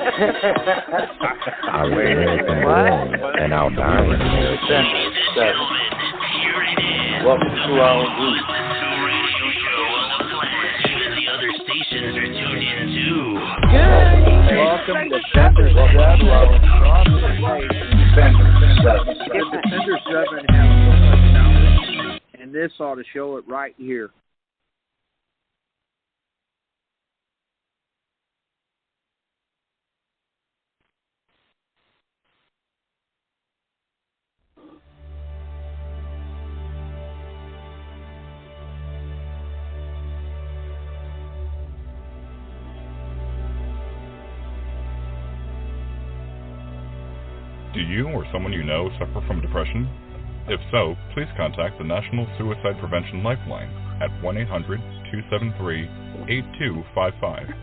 Our American born and our dying American. Welcome to our group. Welcome to Defenders 7. Defenders 7 have so much knowledge, and this ought to show it right here. Do you or someone you know suffer from depression? If so, please contact the National Suicide Prevention Lifeline at 1-800-273-8255.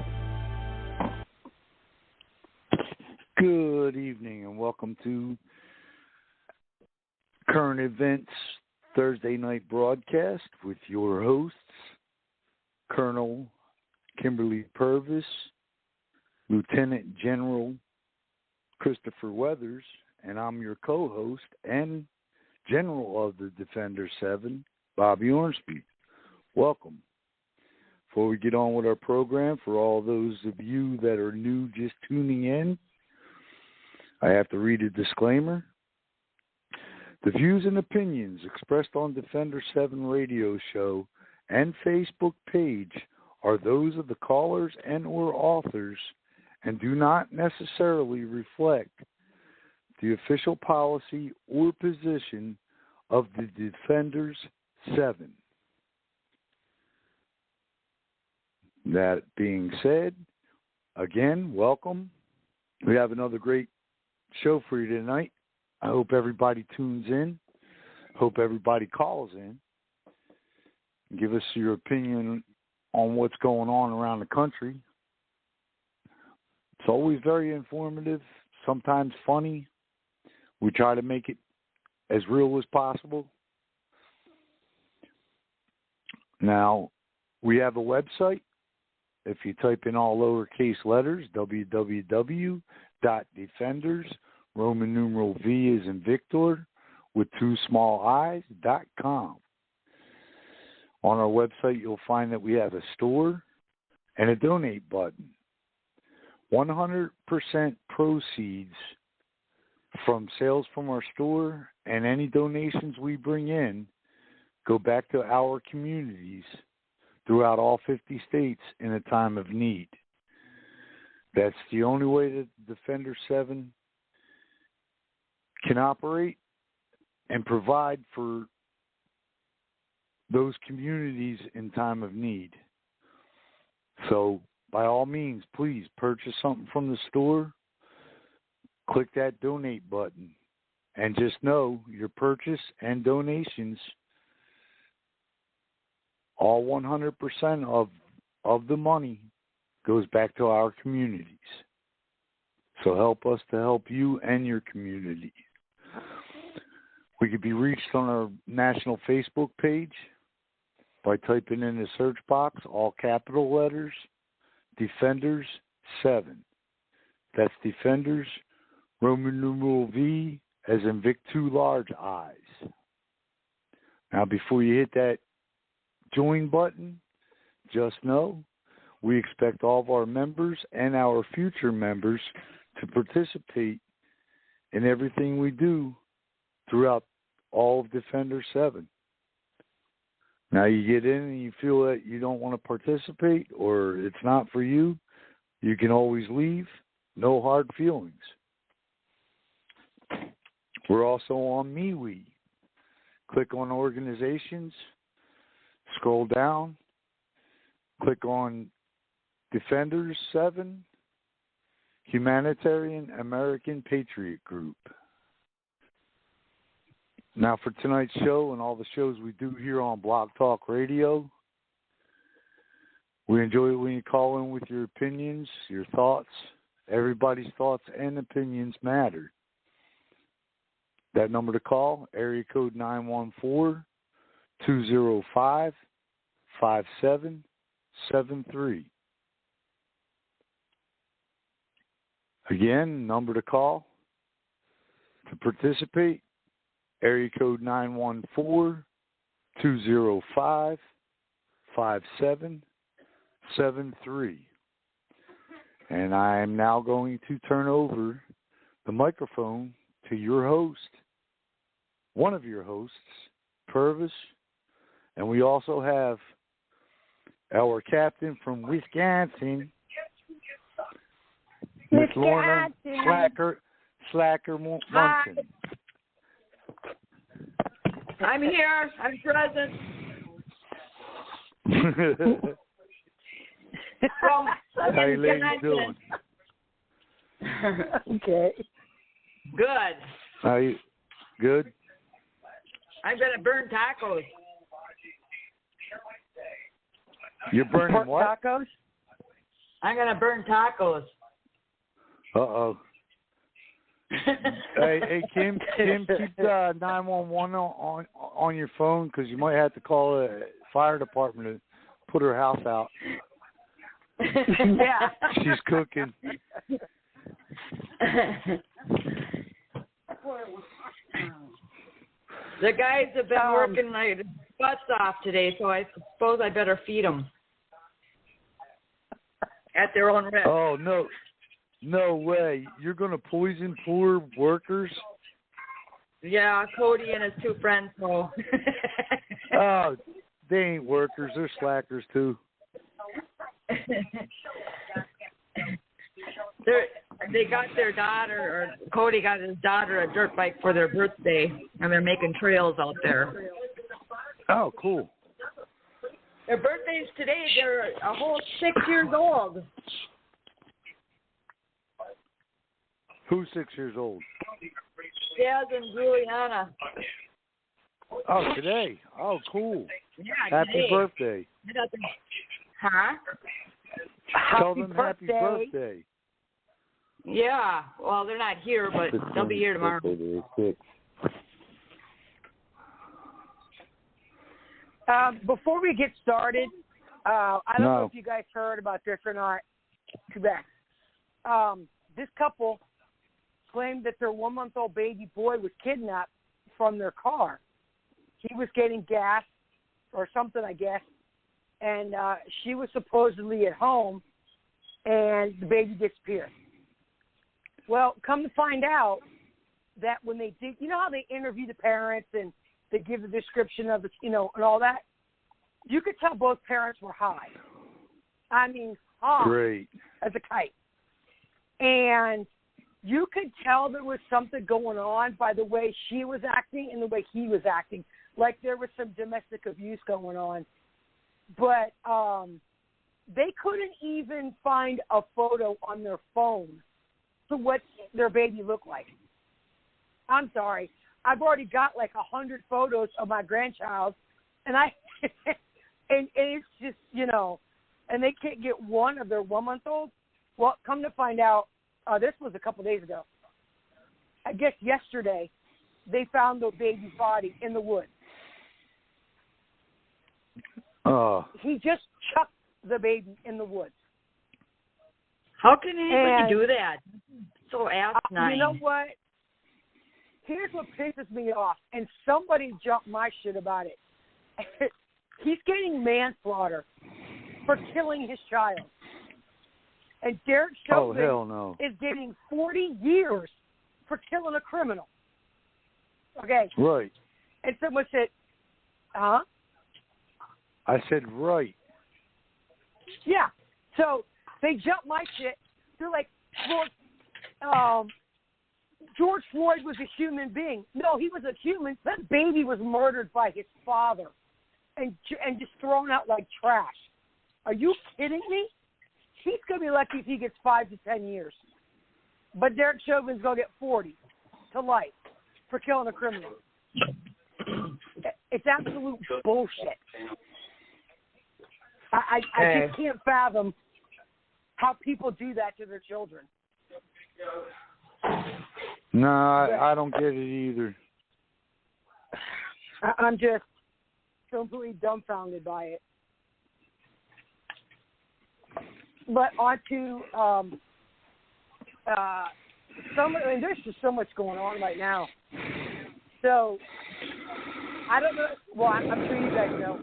Good evening and welcome to Current Events Thursday night broadcast with your hosts, Colonel Kimberly Purvis, Lieutenant General Christopher Weathers, and I'm your co-host and General of the Defenders 7, Bobby Ormsby. Welcome. Before we get on with our program, for all those of you that are new just tuning in, I have to read a disclaimer. The views and opinions expressed on Defender 7 radio show and Facebook page are those of the callers and or authors and do not necessarily reflect the official policy or position of the Defenders 7. That being said, again, welcome. We have another great show for you tonight. I hope everybody tunes in. Hope everybody calls in. Give us your opinion on what's going on around the country. It's always very informative, sometimes funny. We try to make it as real as possible. Now, we have a website. If you type in all lowercase letters, www.defenders, Roman numeral V is in Victor, with 2 small i's.com. On our website, you'll find that we have a store and a donate button. 100% proceeds from sales from our store and any donations we bring in go back to our communities throughout all 50 states in a time of need. That's the only way that Defender 7 can operate and provide for those communities in time of need. So, by all means, please purchase something from the store, click that donate button, and just know your purchase and donations, all 100% of the money goes back to our communities. So help us to help you and your community. We could be reached on our national Facebook page by typing in the search box, all capital letters, Defenders 7. That's Defenders, Roman numeral V, as in Vic 2 large I's. Now, before you hit that join button, just know we expect all of our members and our future members to participate in everything we do throughout all of Defender 7. Now you get in and you feel that you don't want to participate or it's not for you, you can always leave. No hard feelings. We're also on MeWe. Click on organizations, scroll down, click on Defenders 7, Humanitarian American Patriot Group. Now, for tonight's show and all the shows we do here on Blog Talk Radio, we enjoy it when you call in with your opinions, your thoughts. Everybody's thoughts and opinions matter. That number to call, area code 914-205-5773. Again, number to call to participate, area code 914-205-5773. And I am now going to turn over the microphone to your host, one of your hosts, Purvis. And we also have our captain from Wisconsin, Miss Lorna Slacker Munson. I'm here. I'm present. How you ladies doing? Okay. Good. How you? Good. I'm gonna burn tacos. You're burning what? Tacos? I'm gonna burn tacos. Uh-oh. Hey, Kim, keep 911 on your phone because you might have to call a fire department to put her house out. Yeah. She's cooking. The guys have been working their butts off today, so I suppose I better feed them at their own risk. Oh, no way. You're going to poison poor workers? Yeah, Cody and his two friends, so. Oh, they ain't workers. They're slackers, too. They got their daughter, or Cody got his daughter a dirt bike for their birthday, and they're making trails out there. Oh, cool. Their birthday's today. They're a whole 6 years old. Who's 6 years old? Jazz and Juliana. Oh, today. Oh, cool. Yeah, happy today. Birthday. Huh? Tell them happy birthday. Yeah. Well, they're not here, but they'll be here tomorrow. Before we get started, I don't know if you guys heard about this or not. Too bad. This couple claimed that their 1-month-old baby boy was kidnapped from their car. He was getting gas or something, I guess, and she was supposedly at home, and the baby disappeared. Well, come to find out that when they did, you know how they interview the parents and they give the description of it, and all that? You could tell both parents were high. I mean, high. Great. As a kite. And you could tell there was something going on by the way she was acting and the way he was acting. Like there was some domestic abuse going on. But they couldn't even find a photo on their phone to what their baby looked like. I'm sorry. I've already got like 100 photos of my grandchild, and and it's just, and they can't get one of their 1-month-old. Well, come to find out, this was a couple days ago. I guess yesterday, they found the baby's body in the woods. He just chucked the baby in the woods. How can anybody do that? So asinine. You know what? Here's what pisses me off, and somebody jumped my shit about it. He's getting manslaughter for killing his child. And Derek Chauvin is getting 40 years for killing a criminal. Okay. Right. And someone said, huh? I said right. Yeah. So they jumped my shit. They're like, George Floyd was a human being. No, he was a human. That baby was murdered by his father and just thrown out like trash. Are you kidding me? He's going to be lucky if he gets 5 to 10 years. But Derek Chauvin's going to get 40 to life for killing a criminal. It's absolute bullshit. I just can't fathom how people do that to their children. No, I don't get it either. I'm just completely dumbfounded by it. But on to there's just so much going on right now. So, I don't know. Well, I'm sure you guys know.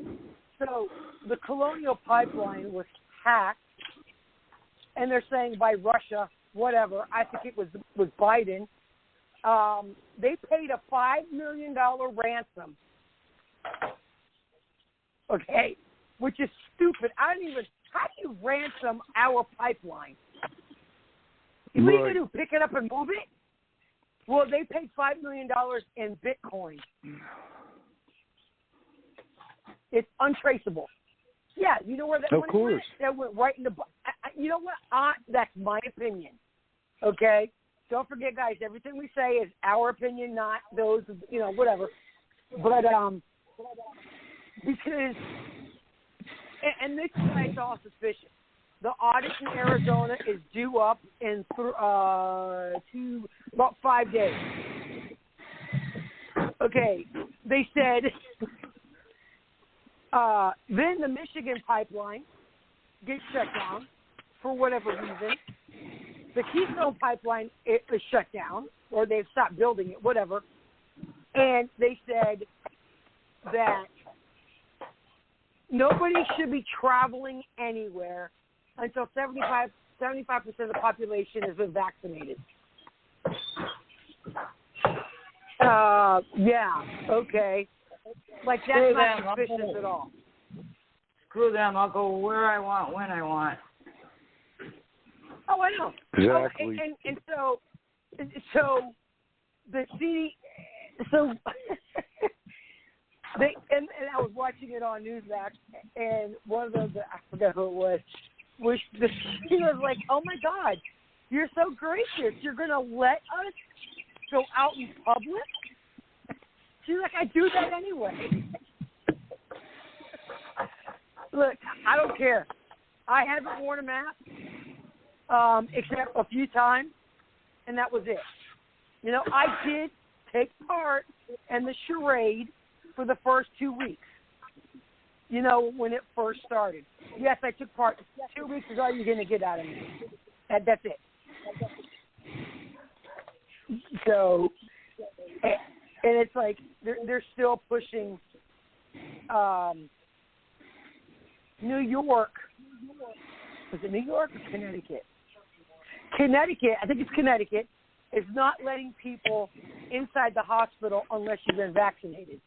So, the Colonial Pipeline was hacked, and they're saying by Russia, whatever. I think it was Biden. They paid a $5 million ransom. Okay, which is stupid. How do you ransom our pipeline? You Right. need to do pick it up and move it. Well, they paid $5 million in Bitcoin. It's untraceable. Yeah, you know where that money went? That went right in the. You know what? That's my opinion. Okay. Don't forget, guys. Everything we say is our opinion, not those. Whatever. But because and this is all suspicious. The audit in Arizona is due up in about 5 days. Okay, they said. Then the Michigan pipeline gets shut down for whatever reason. The Keystone pipeline is shut down, or they've stopped building it, whatever. And they said that nobody should be traveling anywhere until 75% of the population has been vaccinated. Yeah, okay. Like, that's not suspicious at all. Screw them. I'll go where I want, when I want. Oh, I know. Exactly. And so the CD, so and I was watching it on Newsmax, and one of those, I forgot who it was she was like, "Oh my God, you're so gracious. You're gonna let us go out in public?" She's like, "I do that anyway." Look, I don't care. I haven't worn a mask except a few times, and that was it. I did take part in the charade for the first 2 weeks, when it first started. Yes, I took part. 2 weeks is all you're going to get out of me. That's it. So, and it's like they're still pushing New York. Was it New York or Connecticut? Connecticut, I think it's Connecticut, is not letting people inside the hospital unless you've been vaccinated.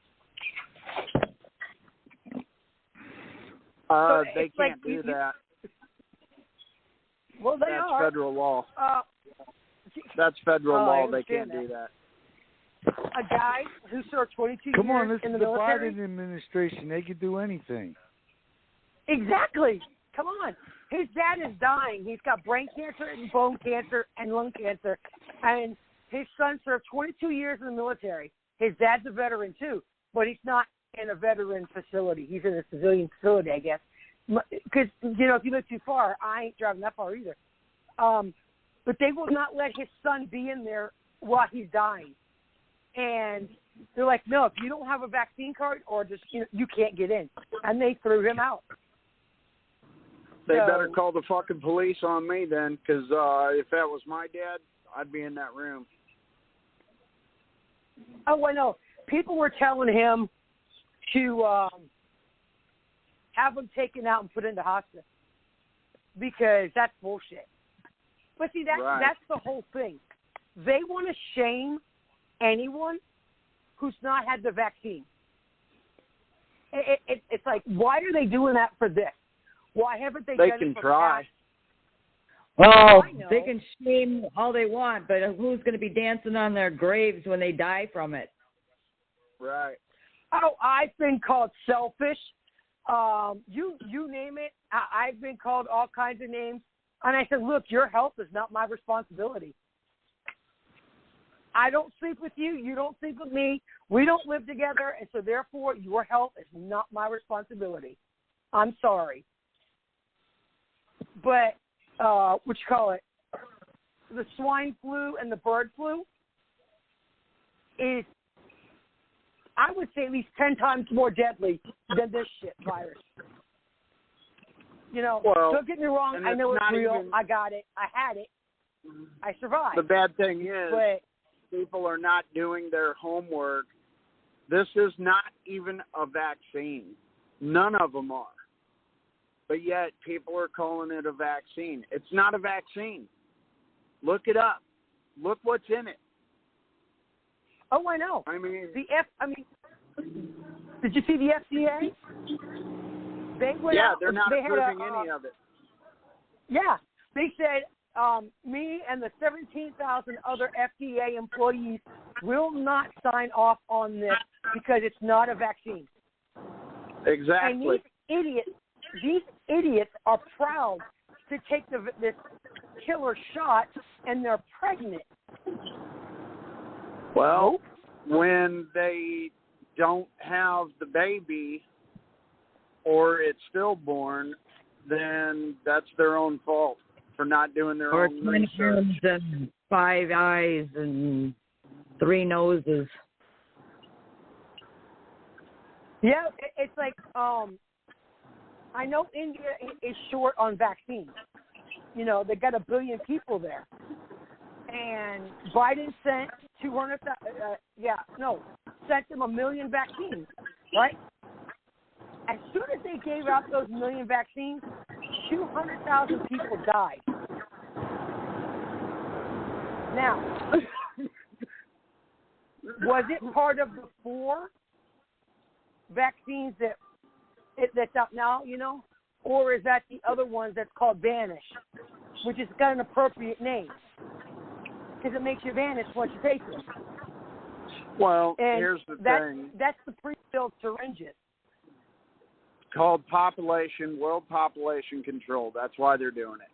They can't do that. Well, That's federal law. That's federal law. They can't do that. A guy who served 22 Come on, years this in is the the military. Biden administration. They could do anything. Exactly. Come on. His dad is dying. He's got brain cancer and bone cancer and lung cancer. And his son served 22 years in the military. His dad's a veteran, too. But he's not in a veteran facility. He's in a civilian facility, I guess. Because, if you look too far, I ain't driving that far either. But they will not let his son be in there while he's dying. And they're like, no, if you don't have a vaccine card or just, you can't get in. And they threw him out. They better call the fucking police on me then, because if that was my dad, I'd be in that room. Oh, I know. People were telling him to have him taken out and put into hospice because that's bullshit. But see, that's the whole thing. They want to shame anyone who's not had the vaccine. It's like, why are they doing that for this? Why haven't they done it for They can try. Well, they can shame all they want, but who's going to be dancing on their graves when they die from it? Right. Oh, I've been called selfish. You name it. I've been called all kinds of names. And I said, look, your health is not my responsibility. I don't sleep with you. You don't sleep with me. We don't live together. And so, therefore, your health is not my responsibility. I'm sorry. But, the swine flu and the bird flu is, I would say, at least 10 times more deadly than this shit virus. Well, don't get me wrong. I know it's real. I got it. I had it. I survived. The bad thing is but people are not doing their homework. This is not even a vaccine. None of them are. But yet people are calling it a vaccine. It's not a vaccine. Look it up. Look what's in it. Oh, I know. I mean, did you see the FDA? They went out, they're not approving any of it. Yeah, they said me and the 17,000 other FDA employees will not sign off on this because it's not a vaccine. Exactly. And these idiots are proud to take this killer shot, and they're pregnant. Well, when they don't have the baby or it's stillborn, then that's their own fault for not doing their own research. Or 10 arms and 5 eyes and 3 noses. Yeah, it's like I know India is short on vaccines. You know, they got 1 billion people there, and Biden sent sent them 1 million vaccines, right? As soon as they gave out those 1 million vaccines, 200,000 people died. Now, was it part of the 4 vaccines that's out now, you know? Or is that the other one that's called Vanish, which has got an appropriate name? Because it makes you vanish once you take it. Well, and here's the thing. That's the pre-filled syringes. Called world population control. That's why they're doing it.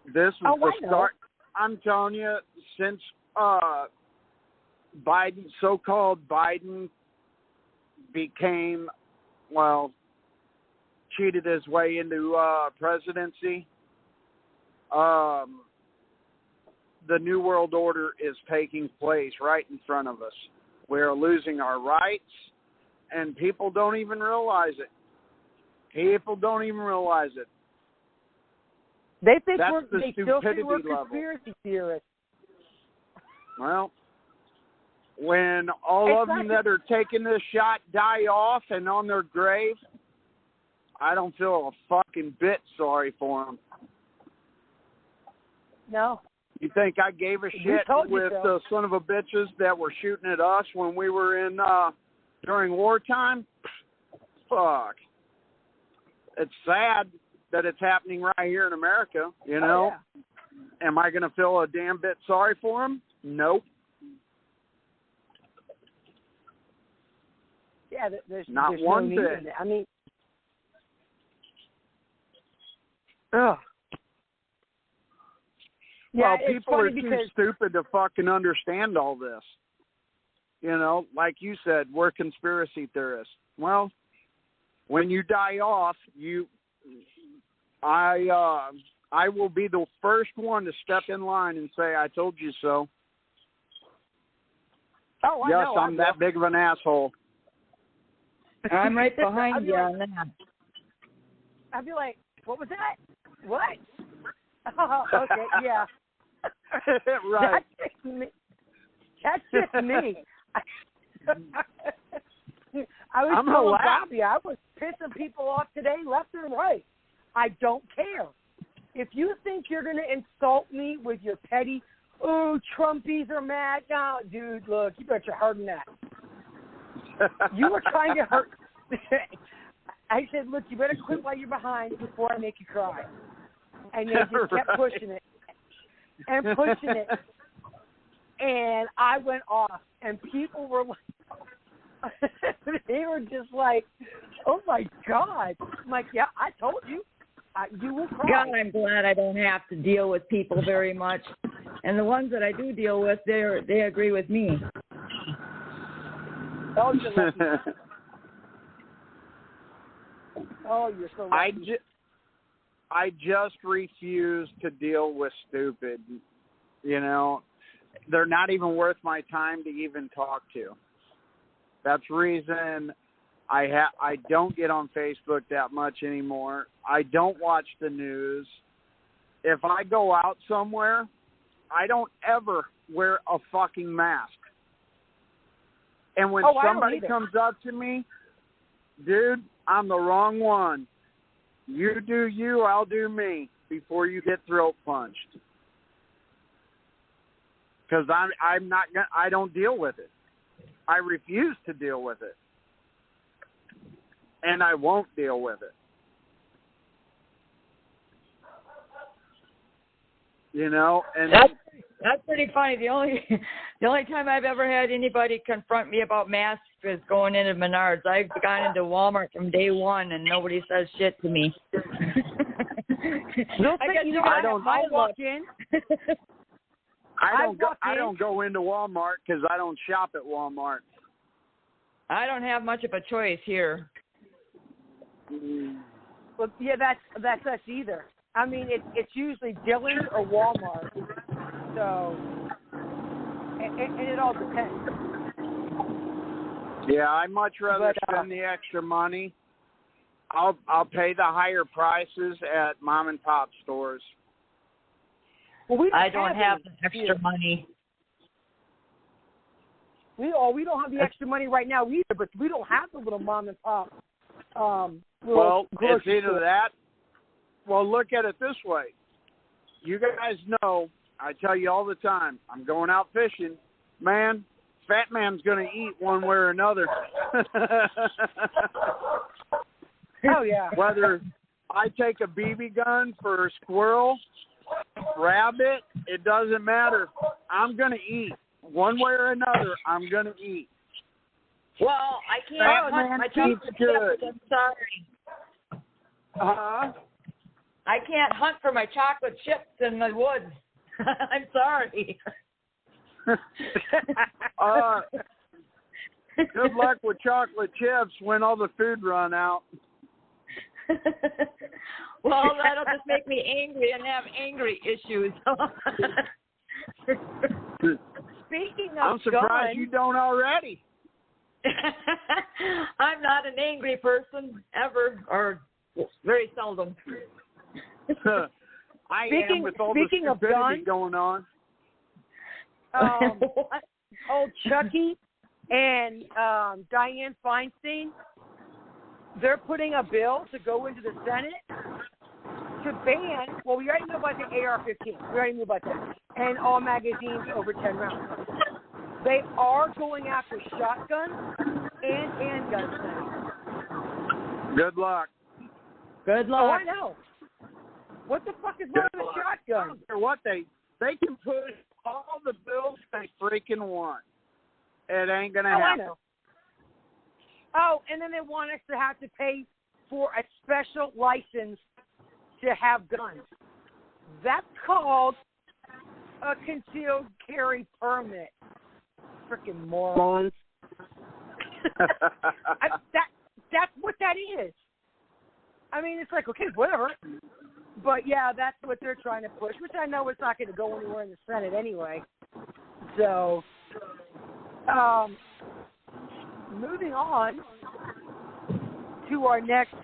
This was the start. I'm telling you, since so-called Biden became, cheated his way into presidency, the New World Order is taking place right in front of us. We're losing our rights, and people don't even realize it. They think they still think we're conspiracy theorists. Well, when all of them that are taking this shot die off and on their grave, I don't feel a fucking bit sorry for them. No. You think I gave a shit with the son of a bitches that were shooting at us when we were in during wartime? Fuck. It's sad that it's happening right here in America, you know? Oh, yeah. Am I going to feel a damn bit sorry for them? Nope. Yeah, there's one no need bit. in it. I mean, ugh. Well, yeah, people are too stupid to fucking understand all this. You know, like you said, we're conspiracy theorists. Well, when you die off, I will be the first one to step in line and say, I told you so. Oh, I yes, know. I'm that big of an asshole. I'm right behind you on that. I'd be like, what was that? What? Oh, okay, yeah. Right. That's just me. I was telling Bobby, I was pissing people off today left and right. I don't care. If you think you're going to insult me with your petty, Trumpies are mad. No, dude, look, you bet your heart in that. You were trying to hurt. I said, look, you better quit while you're behind before I make you cry. And they just kept pushing it and pushing it. And I went off, and people were like, they were just like, oh, my God. I'm like, yeah, I told you. You will cry. God, I'm glad I don't have to deal with people very much. And the ones that I do deal with, they agree with me. Oh, you're lucky. Oh, you're so lucky. I just refuse to deal with stupid. You know, they're not even worth my time to even talk to. That's the reason I don't get on Facebook that much anymore. I don't watch the news. if I go out somewhere, I don't ever wear a fucking mask. And when somebody comes up to me, dude, I'm the wrong one. You do you, I'll do me before you get throat punched. Because I'm not gonna, I don't deal with it. I refuse to deal with it. And I won't deal with it. You know, and that's pretty funny. The only time I've ever had anybody confront me about masks is going into Menards. I've gone into Walmart from day one, and nobody says shit to me. I don't go into Walmart because I don't shop at Walmart. I don't have much of a choice here. Well, yeah, that's us either. I mean, it's usually Dillon's or Walmart. So, and it all depends. Yeah, I much rather spend the extra money. I'll pay the higher prices at mom and pop stores. Well, I don't have the extra money. We don't have the extra money right now either, but we don't have the little mom and pop. It's either that. Well, look at it this way. You guys know, I tell you all the time, I'm going out fishing. Man, fat man's going to eat one way or another. Oh, yeah. Whether I take a BB gun for a squirrel, rabbit, it doesn't matter. I'm going to eat. One way or another, I'm going to eat. Well, I can't hunt my chocolate chips. I'm sorry. I can't hunt for my chocolate chips in the woods. I'm sorry. Good luck with chocolate chips when all the food run out. Well, that'll just make me angry and have angry issues. Speaking of I'm surprised guns, you don't already. I'm not an angry person ever, or very seldom. I am with all the stupidity going on. Old Chucky and Dianne Feinstein, they're putting a bill to go into the Senate to ban, well, we already know about the AR-15. We already knew about that. And all magazines over 10 rounds. They are going after shotguns and handguns now. Good luck. Good luck. Oh, I know. What the fuck is wrong with a shotgun? I don't care what they can push all the bills they freaking want. It ain't going to happen. I know. Oh, and then they want us to have to pay for a special license to have guns. That's called a concealed carry permit. Freaking morons. That's what that is. I mean, it's like, okay, whatever. But, yeah, that's what they're trying to push, which I know it's not going to go anywhere in the Senate anyway. So, moving on to our next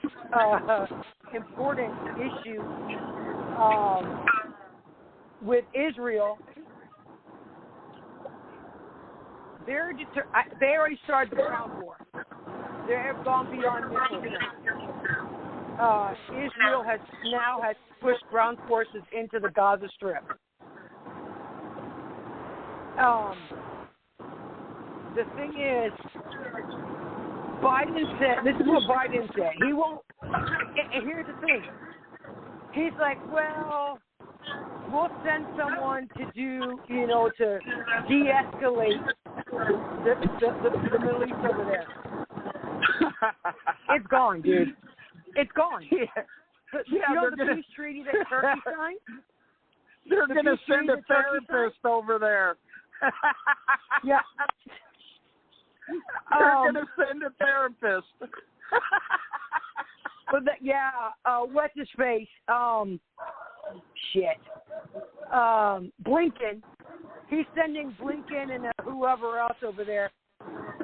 important issue with Israel. They already started the ground war. They have gone beyond missiles now. Israel has pushed ground forces into the Gaza Strip. The thing is, Biden said, this is what Biden said. He won't, and here's the thing. He's like, well, we'll send someone to do, to de-escalate the Middle East over there. It's gone, dude. It's gone. The peace treaty that Turkey signed? They're going to send a therapist over there. Yeah. They're going to send a therapist. But what's his face? Blinken. He's sending Blinken and whoever else over there.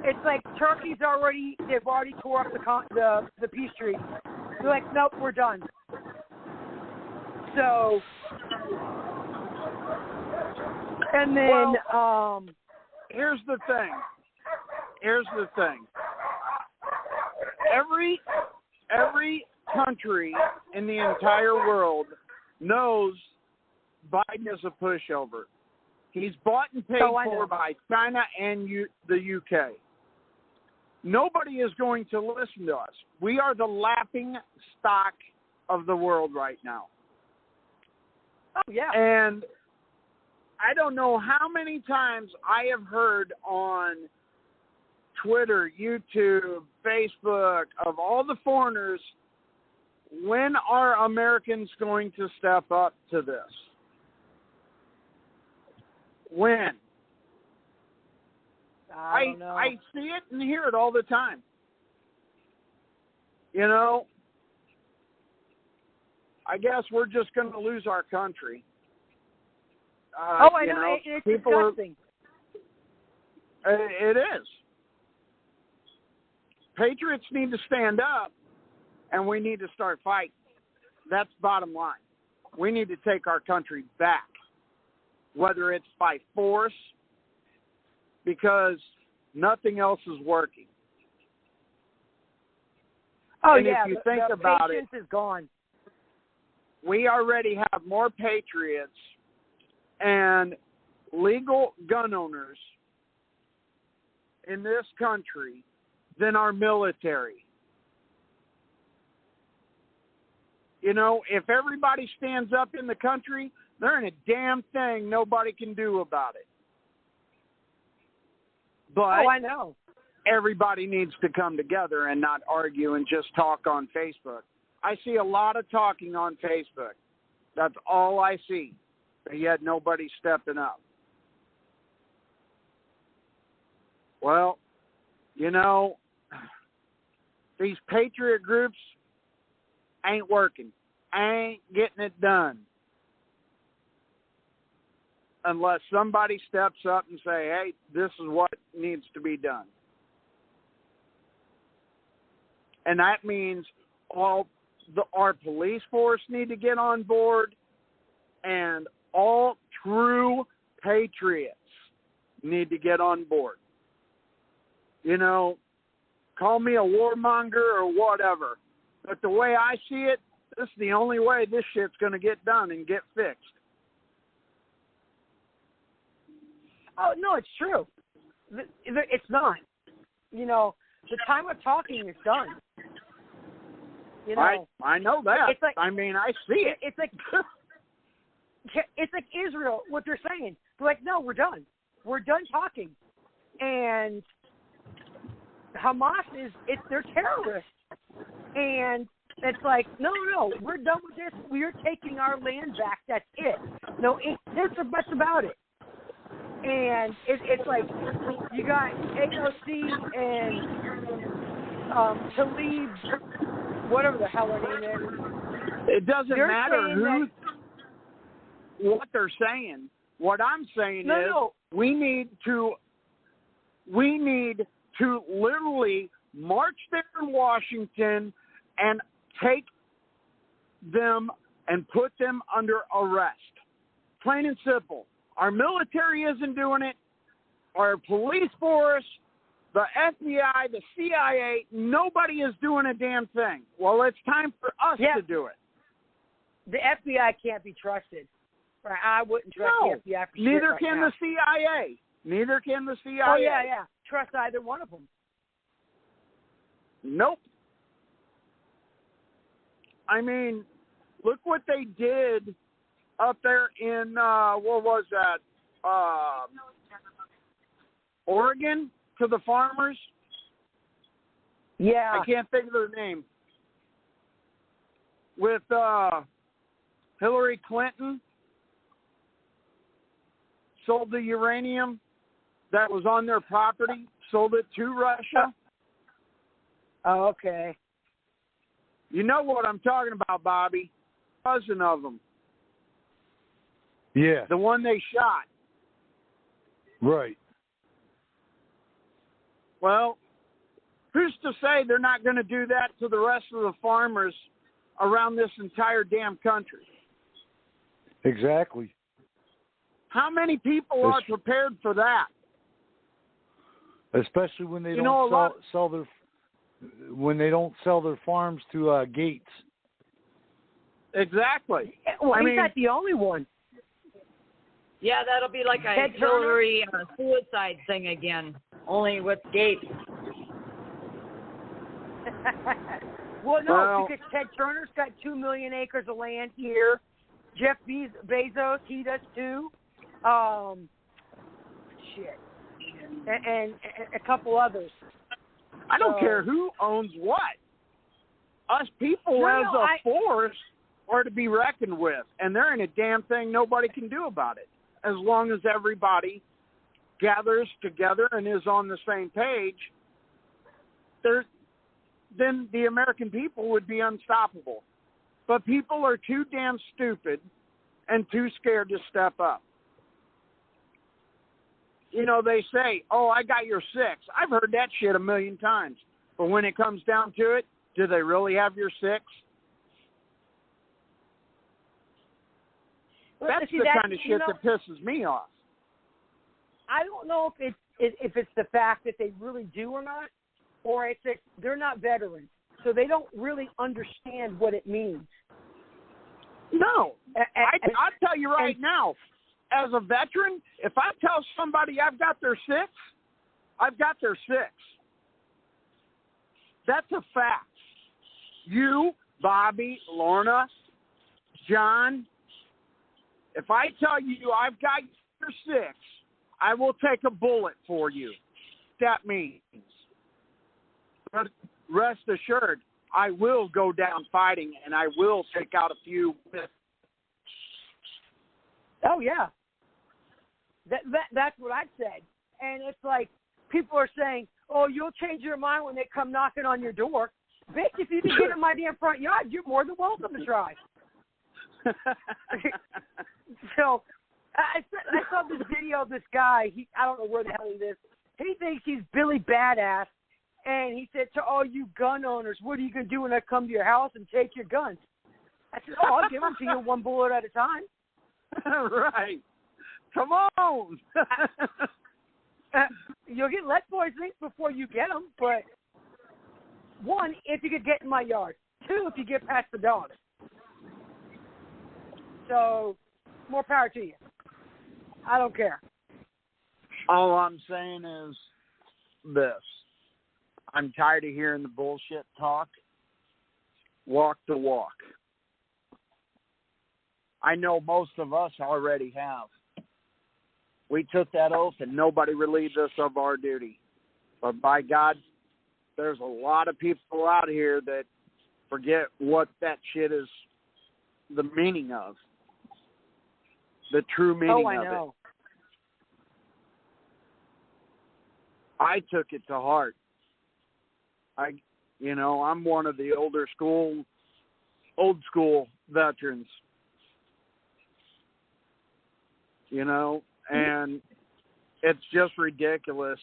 It's like they've already tore up the peace treaty. They're like, nope, we're done. So And then, here's the thing. Every country in the entire world knows Biden is a pushover. He's bought and paid for by China and the UK. Nobody is going to listen to us. We are the laughing stock of the world right now. Oh, yeah. And I don't know how many times I have heard on Twitter, YouTube, Facebook, of all the foreigners, when are Americans going to step up to this? When? I don't know. I see it and hear it all the time. You know, I guess we're just going to lose our country. I know. It's disgusting. It is. Patriots need to stand up, and we need to start fighting. That's bottom line. We need to take our country back, whether it's by force, because nothing else is working. Oh, and yeah. If you think about it, patience is gone. We already have more patriots and legal gun owners in this country than our military. You know, if everybody stands up in the country, there ain't a damn thing nobody can do about it. But I know. Everybody needs to come together and not argue and just talk on Facebook. I see a lot of talking on Facebook. That's all I see. But yet nobody's stepping up. Well, you know, these patriot groups ain't working. Ain't getting it done. Unless somebody steps up and say, hey, this is what needs to be done. And that means our police force need to get on board, and all true patriots need to get on board. You know, call me a warmonger or whatever, but the way I see it, this is the only way this shit's going to get done and get fixed. Oh, no, it's true. It's not. You know, the time of talking is done. You know, I know that. It's like, I mean, I see it. It's like Israel, what they're saying. They're like, no, we're done. We're done talking. And Hamas they're terrorists. And it's like, no, we're done with this. We're taking our land back. That's it. No, there's the best about it. And it's like you got AOC and Talib, whatever the hell her name is. It doesn't matter what they're saying. What I'm saying is we need to literally march there in Washington and take them and put them under arrest. Plain and simple. Our military isn't doing it. Our police force, the FBI, the CIA, nobody is doing a damn thing. Well, it's time for us to do it. The FBI can't be trusted. I wouldn't trust the FBI for neither shit can right the CIA. Neither can the CIA. Oh, yeah. Trust either one of them. Nope. I mean, look what they did up there in, what was that, Oregon, to the farmers. Yeah. I can't think of their name. With Hillary Clinton sold the uranium that was on their property, sold it to Russia. Oh, okay. You know what I'm talking about, Bobby. Cousin of them. Yeah. The one they shot. Right. Well, who's to say they're not going to do that to the rest of the farmers around this entire damn country? Exactly. How many people are prepared for that? Especially when they don't sell their farms to Gates. Exactly. Well, he's not the only one. Yeah, that'll be like a Hillary suicide thing again, only with Gates. Well, no, because Ted Turner's got 2 million acres of land here. Jeff Bezos, he does too. And a couple others. I don't care who owns what. Us people as a force are to be reckoned with, and there ain't a damn thing nobody can do about it. As long as everybody gathers together and is on the same page, then the American people would be unstoppable. But people are too damn stupid and too scared to step up. You know, they say, oh, I got your 6. I've heard that shit a million times. But when it comes down to it, do they really have your 6? Well, That's the kind of shit that pisses me off. I don't know if it's the fact that they really do or not, or it's that they're not veterans, so they don't really understand what it means. No. I'll tell you right now, as a veteran, if I tell somebody I've got their 6, I've got their 6. That's a fact. You, Bobby, Lorna, John, if I tell you I've got your 6, I will take a bullet for you. That means. But rest assured, I will go down fighting, and I will take out a few. Oh, yeah. That's what I said. And it's like people are saying, oh, you'll change your mind when they come knocking on your door. Bitch, if you can get in my damn front yard, you're more than welcome to try. So I saw this video of this guy. I don't know where the hell he is. He thinks he's Billy Badass. And he said to all you gun owners, what are you going to do when I come to your house and take your guns? I said, oh, I'll give them to you one bullet at a time. Right. Come on. You'll get lead poisoning before you get them, but 1, if you could get in my yard. 2, if you get past the dogs. So, more power to you. I don't care. All I'm saying is this. I'm tired of hearing the bullshit talk. Walk the walk. I know most of us already have. We took that oath and nobody relieved us of our duty. But by God, there's a lot of people out here that forget what that shit is, the meaning of. The true meaning of it. I took it to heart. I'm one of the old school veterans. And it's just ridiculous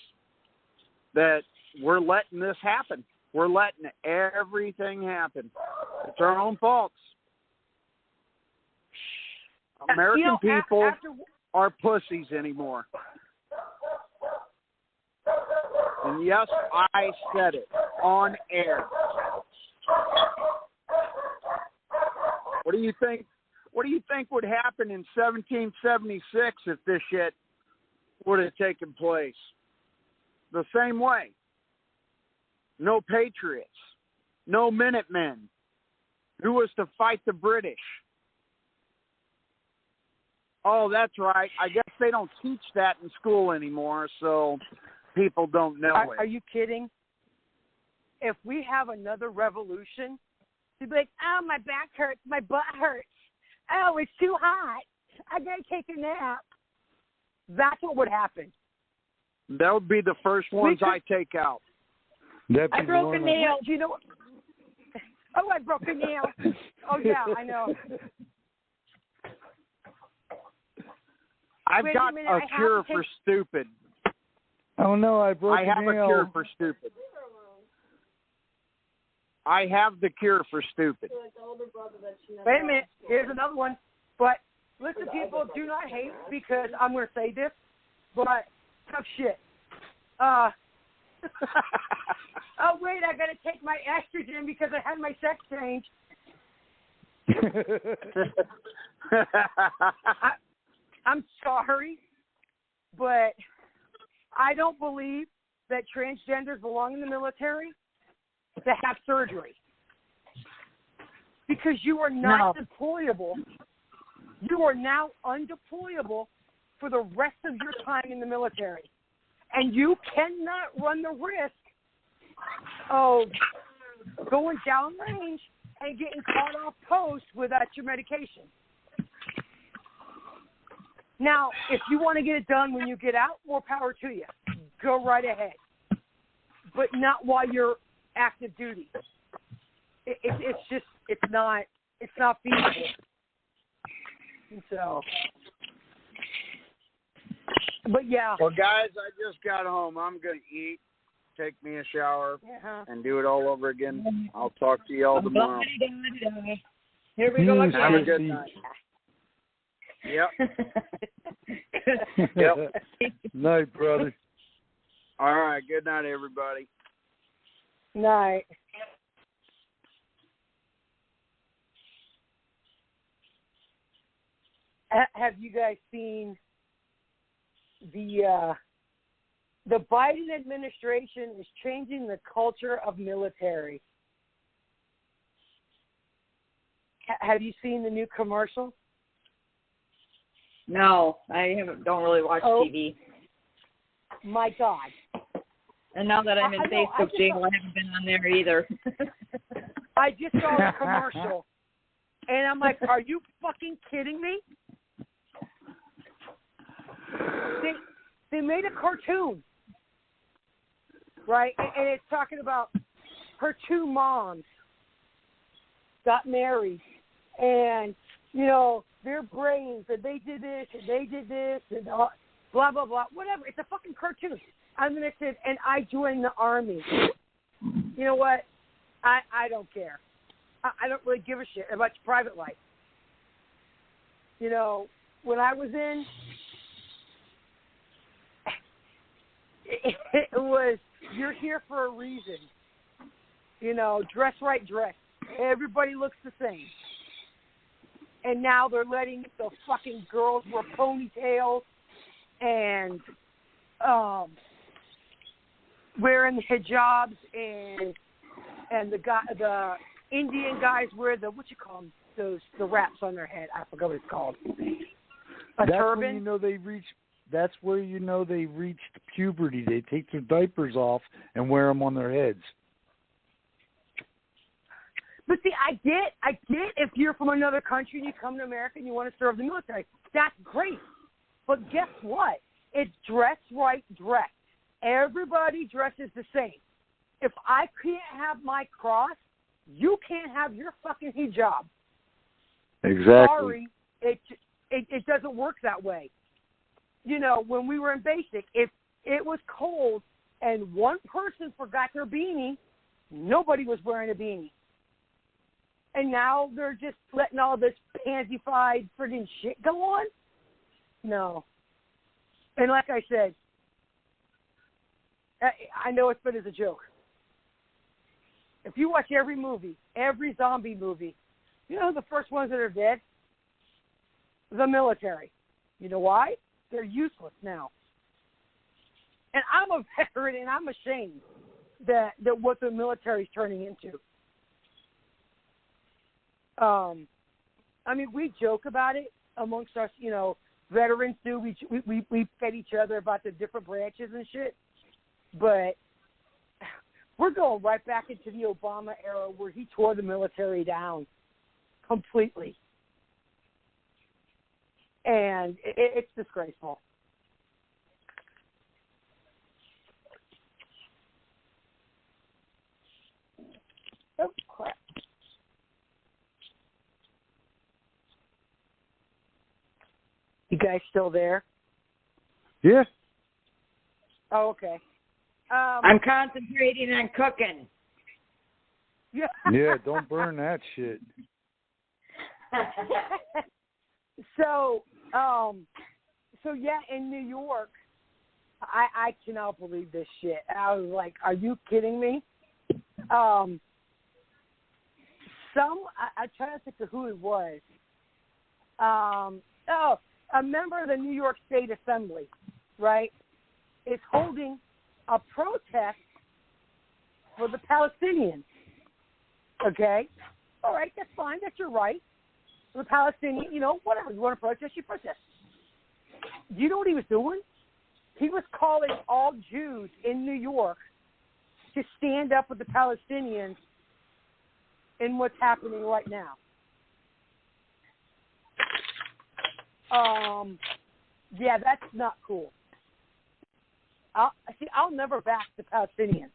that we're letting this happen. We're letting everything happen. It's our own faults. American people are pussies anymore. And yes, I said it on air. What do you think? What do you think would happen in 1776 if this shit would have taken place? The same way. No patriots. No Minutemen. Who was to fight the British? Oh, that's right. I guess they don't teach that in school anymore, so people don't know it. Are you kidding? If we have another revolution, they'd be like, oh, my back hurts, my butt hurts. Oh, it's too hot. I got to take a nap. That's what would happen. That would be the first ones I take out. I broke a nail. Do you know what? Oh, I broke a nail. Oh, yeah, I know. I've got a cure for stupid. Oh, no, I broke a nail. I have a cure for stupid. I have the cure for stupid. Wait a minute. Here's another one. But Listen, people, do not hate because I'm going to say this, but tough shit. Oh, wait, I got to take my estrogen because I had my sex change. I'm sorry, but I don't believe that transgenders belong in the military to have surgery. Because you are not deployable. You are now undeployable for the rest of your time in the military. And you cannot run the risk of going downrange and getting caught off post without your medication. Now, if you want to get it done when you get out, more power to you. Go right ahead. But not while you're active duty. It's not feasible. And so, but yeah. Well, guys, I just got home. I'm going to eat, take me a shower, and do it all over again. I'll talk to y'all tomorrow. Here we go again. Have a good night. Yep. Yep. Night, brother. All right. Good night, everybody. Night. Have you guys seen the Biden administration is changing the culture of military? Have you seen the new commercial? No, I don't really watch TV. My God. And now that I'm in Facebook jail, I haven't been on there either. I just saw the commercial, and I'm like, are you fucking kidding me? They made a cartoon, right? And it's talking about her two moms got married, and, you know, their brains, and they did this, and they did this, and blah, blah, blah, whatever. It's a fucking cartoon. I'm going to say, and I joined the Army. You know what? I don't care. I don't really give a shit about your private life. You know, when I was in, it was, you're here for a reason. You know, dress right, dress. Everybody looks the same. And now they're letting the fucking girls wear ponytails and wearing hijabs, and the Indian guys wear the, what you call them, the wraps on their head. I forgot what it's called. A turban. When you know that's where you know they reached puberty. They take their diapers off and wear them on their heads. But see, I get if you're from another country and you come to America and you want to serve the military. That's great. But guess what? It's dress right, dress. Everybody dresses the same. If I can't have my cross, you can't have your fucking hijab. Exactly. Sorry, it doesn't work that way. You know, when we were in basic, if it was cold and one person forgot their beanie, nobody was wearing a beanie. And now they're just letting all this pansy-fied friggin' shit go on? No. And like I said, I know it's been as a joke. If you watch every movie, every zombie movie, you know who the first ones that are dead? The military. You know why? They're useless now. And I'm a veteran, and I'm ashamed that what the military's turning into. I mean, we joke about it amongst us, you know, veterans do. We fed each other about the different branches and shit. But we're going right back into the Obama era where he tore the military down completely. And it's disgraceful. Oh, crap. You guys still there? Yeah. Oh, okay. I'm concentrating on cooking. Yeah. Yeah, don't burn that shit. So yeah, in New York, I cannot believe this shit. I was like, are you kidding me? I'm trying to think of who it was. A member of the New York State Assembly, right, is holding a protest for the Palestinians. Okay? All right, that's fine. That's your right. The Palestinian, whatever. You want to protest, you protest. You know what he was doing? He was calling all Jews in New York to stand up with the Palestinians in what's happening right now. Yeah, that's not cool. I'll never back the Palestinians,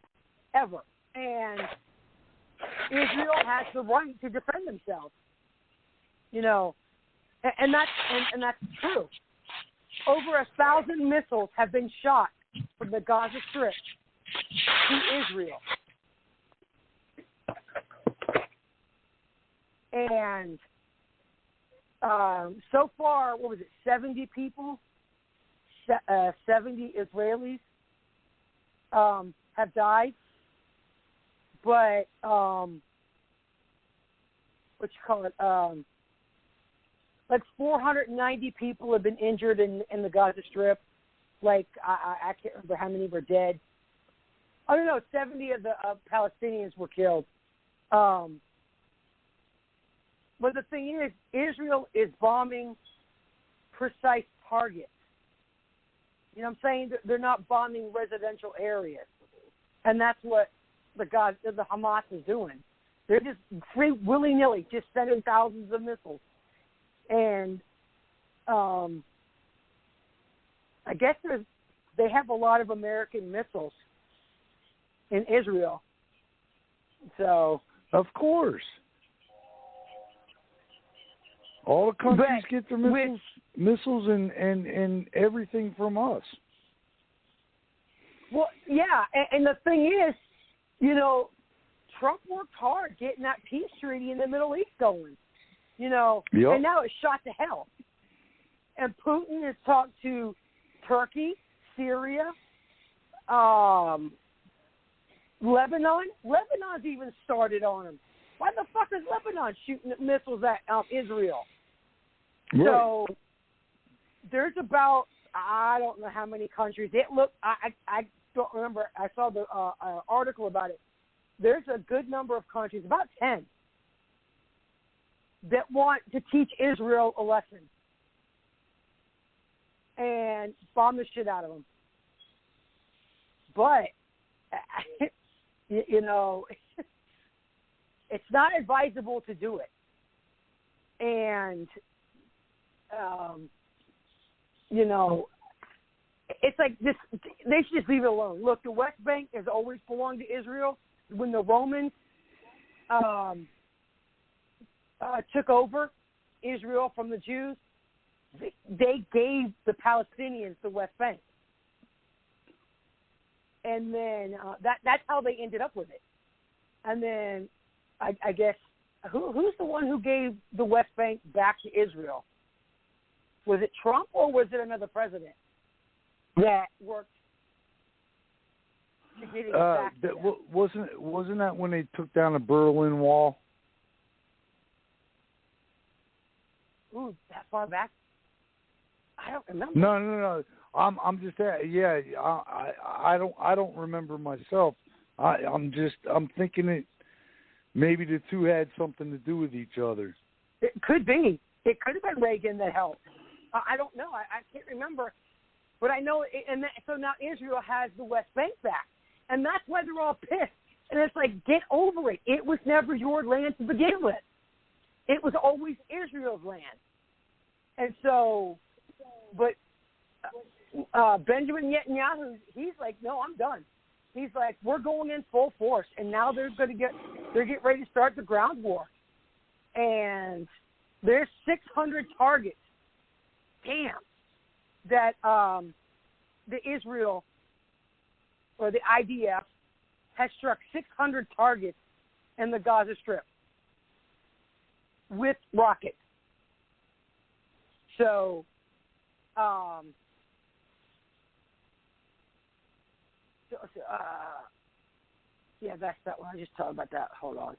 ever. And Israel has the right to defend themselves. And that's true. Over 1,000 missiles have been shot from the Gaza Strip to Israel. And so far, 70 people, 70 Israelis have died. But, like 490 people have been injured in the Gaza Strip. Like, I can't remember how many were dead. I don't know, 70 of the Palestinians were killed. But the thing is, Israel is bombing precise targets. You know what I'm saying? They're not bombing residential areas. And that's what the Hamas is doing. They're just willy-nilly just sending thousands of missiles. And I guess they have a lot of American missiles in Israel. So, of course, all the countries get their missiles and everything from us. Well, yeah, and the thing is, Trump worked hard getting that peace treaty in the Middle East going. Yep. And now it's shot to hell. And Putin has talked to Turkey, Syria, Lebanon. Lebanon's even started on him. Why the fuck is Lebanon shooting missiles at Israel? Right. So there's about, I don't know how many countries. I don't remember. I saw the article about it. There's a good number of countries, about 10, that want to teach Israel a lesson and bomb the shit out of them. But, it's not advisable to do it. And, it's like this, they should just leave it alone. Look, the West Bank has always belonged to Israel. When the Romans took over Israel from the Jews, they gave the Palestinians the West Bank. And then that's how they ended up with it. And then I guess, who's the one who gave the West Bank back to Israel? Was it Trump or was it another president that worked to get it back? Wasn't that when they took down the Berlin Wall? Ooh, that far back? I don't remember. No. I'm just I don't remember myself. I'm thinking it. Maybe the two had something to do with each other. It could be. It could have been Reagan that helped. I don't know. I can't remember. But I know, so now Israel has the West Bank back. And that's why they're all pissed. And it's like, get over it. It was never your land to begin with. It was always Israel's land. And so, but Benjamin Netanyahu, he's like, no, I'm done. He's like, we're going in full force. And now they're getting ready to start the ground war. And there's 600 targets. Damn. That the Israel or the IDF has struck 600 targets in the Gaza Strip with rockets. So, yeah, that's that one. I just talked about that. Hold on.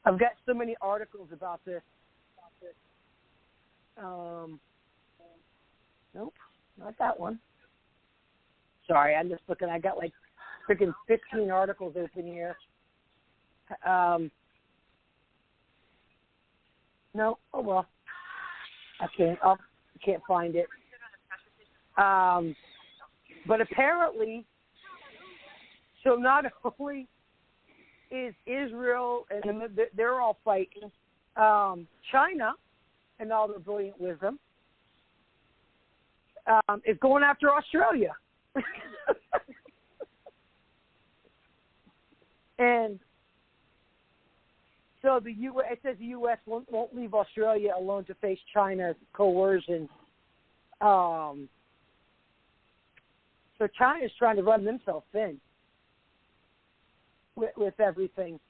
I've got so many articles about this. Nope, not that one. Sorry, I'm just looking. I got like freaking 15 articles open here. No, oh well. I can't find it. But apparently, so not only is Israel and they're all fighting, China and all their brilliant wisdom is going after Australia. And so it says the U.S. won't leave Australia alone to face China's coercion. So China's trying to run themselves thin with everything.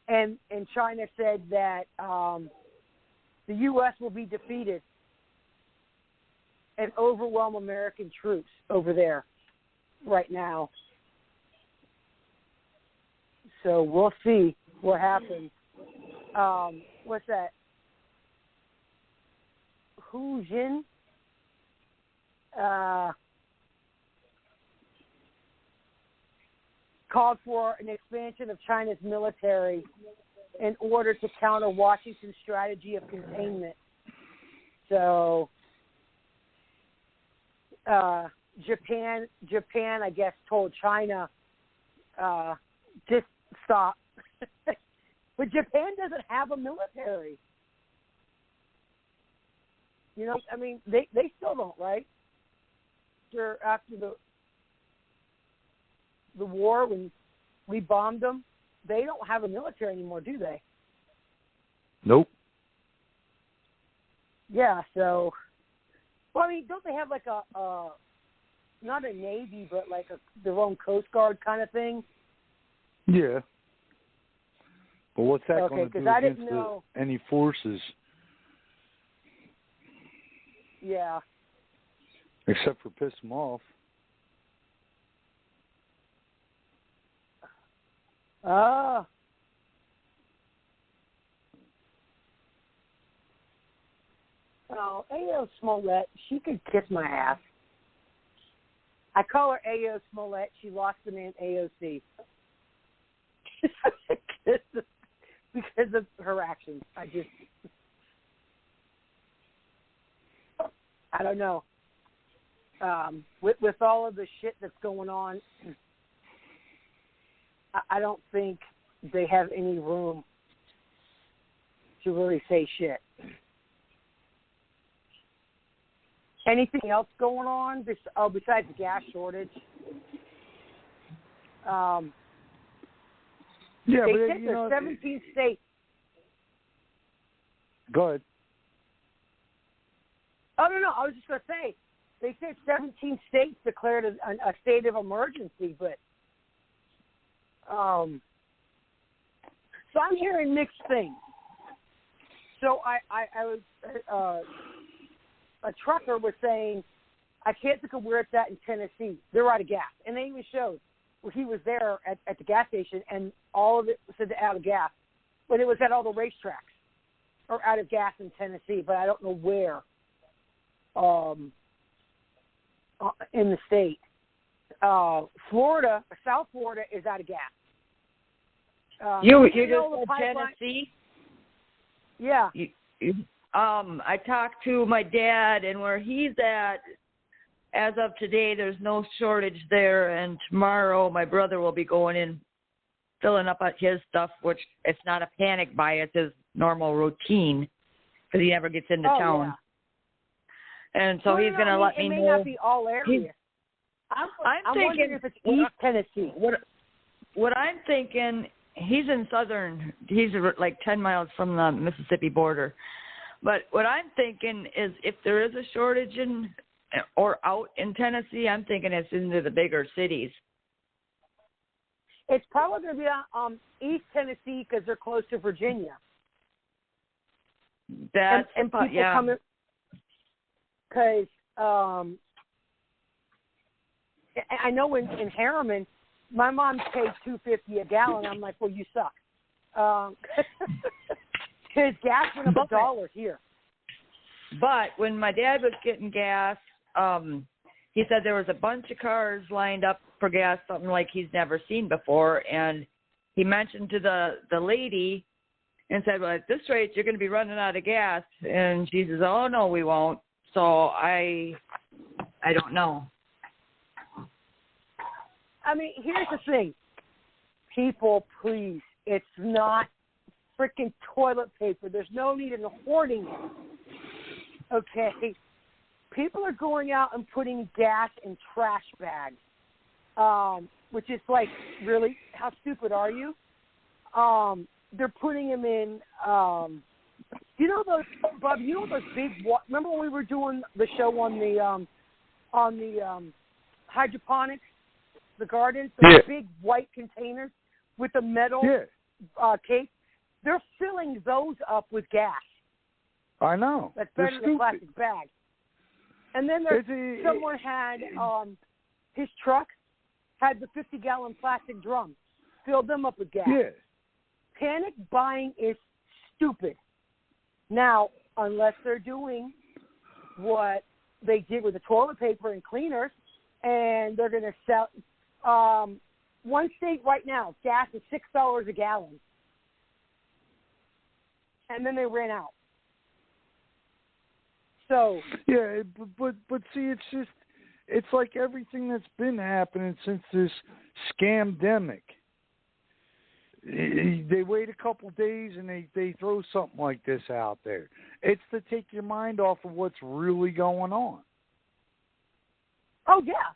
And China said that the U.S. will be defeated and overwhelm American troops over there right now. So we'll see what happens. What's that? Hu Jin? Called for an expansion of China's military in order to counter Washington's strategy of containment. So Japan, I guess, told China, just stop. But Japan doesn't have a military. You know, I mean, they still don't, right? After the war, when we bombed them, they don't have a military anymore, do they? Nope. Yeah, so, well, I mean, don't they have like a not a Navy, but like their own Coast Guard kind of thing? Yeah. But what's that okay, going to do against any forces? Yeah. Except for piss them off. Oh, A.O. Smollett, she could kiss my ass. I call her A.O. Smollett. She lost the name AOC. Because of her actions. I don't know. With all of the shit that's going on, I don't think they have any room to really say shit. Anything else going on besides the gas shortage? Yeah, they but said there's 17 states. Go ahead. Oh, no. I was just going to say, they said 17 states declared a state of emergency, but so I'm hearing mixed things. So I was a trucker was saying, I can't think of where it's at in Tennessee. They're out of gas, and they even showed where he was there at the gas station, and all of it said out of gas, but it was at all the racetracks or out of gas in Tennessee, but I don't know where in the state. Florida, South Florida is out of gas. You just said Tennessee? Yeah. I talked to my dad, and where he's at, as of today, there's no shortage there, and tomorrow my brother will be going in, filling up his stuff, which it's not a panic buy, it's his normal routine, because he never gets into town. Yeah. And so he's going to let me know. It may not be all areas. I'm thinking if it's East Tennessee. What I'm thinking, he's like 10 miles from the Mississippi border. But what I'm thinking is if there is a shortage or out in Tennessee, I'm thinking it's into the bigger cities. It's probably going to be East Tennessee because they're close to Virginia. That's and people coming. because I know in Harriman, my mom paid $2.50 a gallon. I'm like, well, you suck. Because gas went up $1 here. But when my dad was getting gas, he said there was a bunch of cars lined up for gas, something like he's never seen before. And he mentioned to the lady and said, well, at this rate, you're going to be running out of gas. And she says, oh, no, we won't. So I don't know. I mean, here's the thing. People, please, it's not freaking toilet paper. There's no need in hoarding it. Okay? People are going out and putting gas in trash bags, which is like, really, how stupid are you? They're putting them in, you know those, Bob, you know those big, remember when we were doing the show on the hydroponics, the gardens, those big white containers with the metal case? They're filling those up with gas. I know. That's better than a plastic bag. And then someone had, his truck had the 50-gallon plastic drums, filled them up with gas. Yeah. Panic buying is stupid. Now, unless they're doing what they did with the toilet paper and cleaners, and they're going to sell, one state right now, gas is $6 a gallon. And then they ran out. So yeah, but see, it's like everything that's been happening since this scamdemic. They wait a couple days and they throw something like this out there. It's to take your mind off of what's really going on. Oh yeah,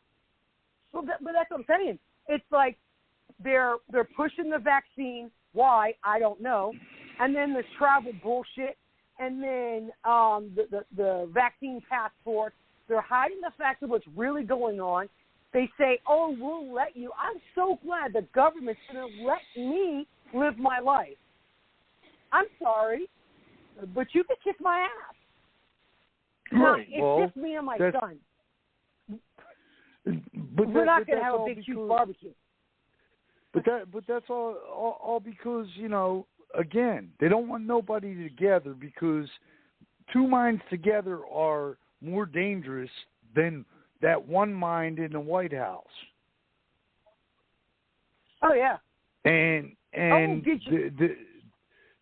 but that's what I'm saying. It's like they're pushing the vaccine. Why? I don't know. And then the travel bullshit. And then the vaccine passport, they're hiding the fact of what's really going on. They say, oh, we'll let you. I'm so glad the government's going to let me live my life. I'm sorry, but you can kiss my ass. Right. It's just me and my son. But we're not going to have a big, huge barbecue. But that's all because, you know, again, they don't want nobody together because two minds together are more dangerous than that one mind in the White House. Oh yeah. And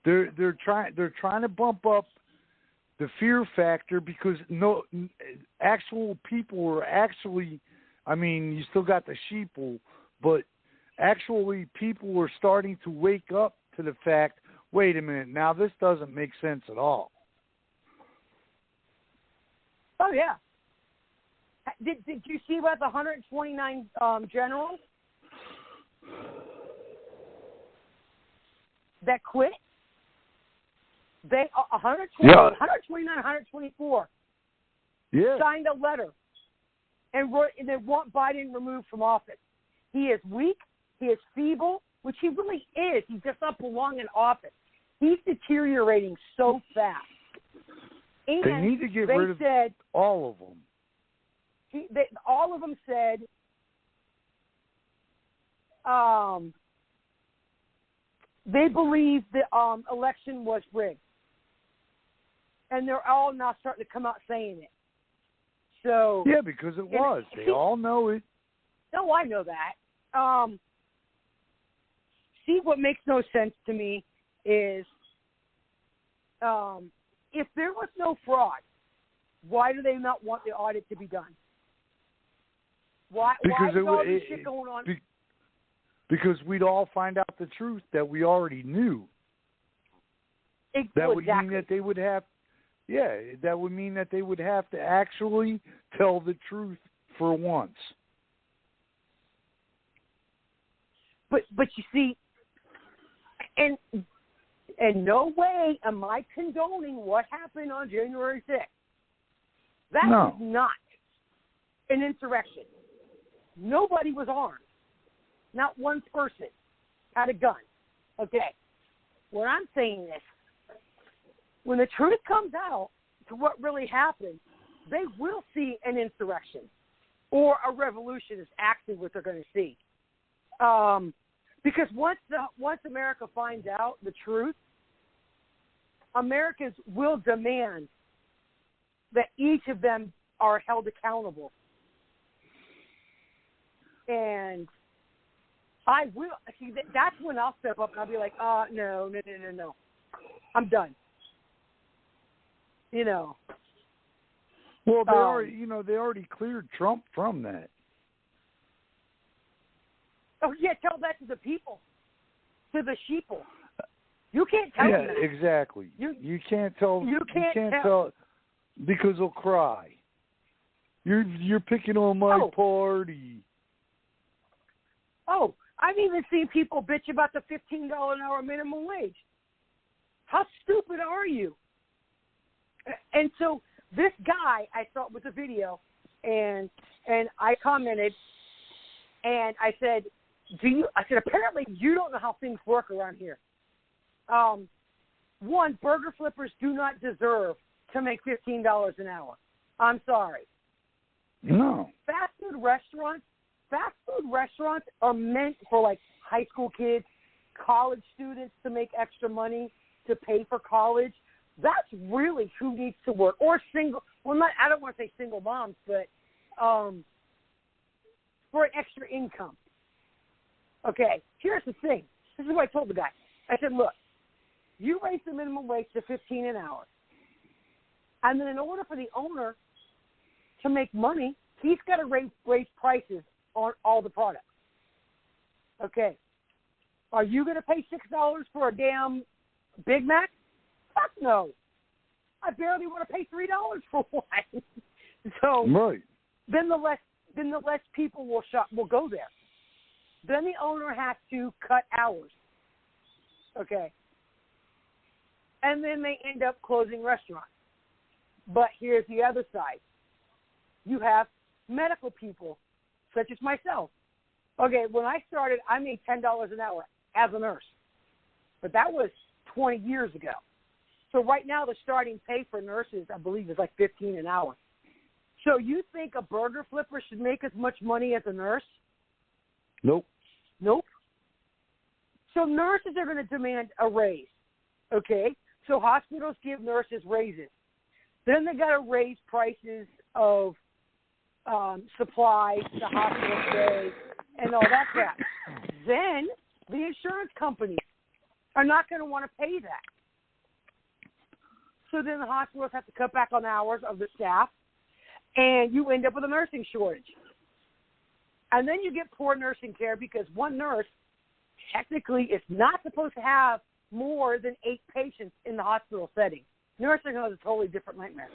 they're trying to bump up the fear factor because actual people are actually, I mean, you still got the sheeple, but actually people are starting to wake up to the fact, wait a minute, now this doesn't make sense at all. Oh, yeah. Did you see about the 129 generals that quit? They 129, 124 signed a letter and they want Biden removed from office. He is weak. He is feeble, which he really is. He does not belong in office. He's deteriorating so fast. And they need to get rid of all of them. All of them said they believe the election was rigged. And they're all now starting to come out saying it. So yeah, because it was. They all know it. No, I know that. See, what makes no sense to me is if there was no fraud, why do they not want the audit to be done? Why is all this shit going on? Because we'd all find out the truth that we already knew. That would mean that they would have, that would mean that they would have to actually tell the truth for once. But you see, and in no way am I condoning what happened on January 6th. That was not an insurrection. Nobody was armed. Not one person had a gun. Okay. What I'm saying is, when the truth comes out to what really happened, they will see an insurrection or a revolution is actually what they're going to see. Because once America finds out the truth, Americans will demand that each of them are held accountable. And I will see that's when I'll step up and I'll be like, no. I'm done. You know. Well, they already cleared Trump from that. Oh yeah, tell that to the people, to the sheeple. You can't tell them that. Exactly. You can't tell. You can't tell because they'll cry. You're picking on my party. Oh, I've even seen people bitch about the $15 an hour minimum wage. How stupid are you? And so this guy, I saw with the video, and I commented, and I said, apparently you don't know how things work around here. One, burger flippers do not deserve to make $15 an hour. I'm sorry. No. Fast food restaurants are meant for like high school kids, college students to make extra money to pay for college. That's really who needs to work. Or single, I don't want to say single moms, but for an extra income. Okay, here's the thing. This is what I told the guy. I said, look, you raise the minimum wage to $15 an hour. And then in order for the owner to make money, he's got to raise prices on all the products. Okay. Are you going to pay $6 for a damn Big Mac? Fuck no. I barely want to pay $3 for one. So right. Then the less people will go there. Then the owner has to cut hours. Okay. And then they end up closing restaurants. But here's the other side. You have medical people, such as myself. Okay, when I started, I made $10 an hour as a nurse. But that was 20 years ago. So right now the starting pay for nurses, I believe, is like $15 an hour. So you think a burger flipper should make as much money as a nurse? Nope. So nurses are going to demand a raise. Okay? So hospitals give nurses raises. Then they got to raise prices of supplies, the hospital stay, and all that crap. Then the insurance companies are not going to want to pay that. So then the hospitals have to cut back on hours of the staff, and you end up with a nursing shortage. And then you get poor nursing care because one nurse technically is not supposed to have more than 8 patients in the hospital setting. Nursing home is a totally different nightmare.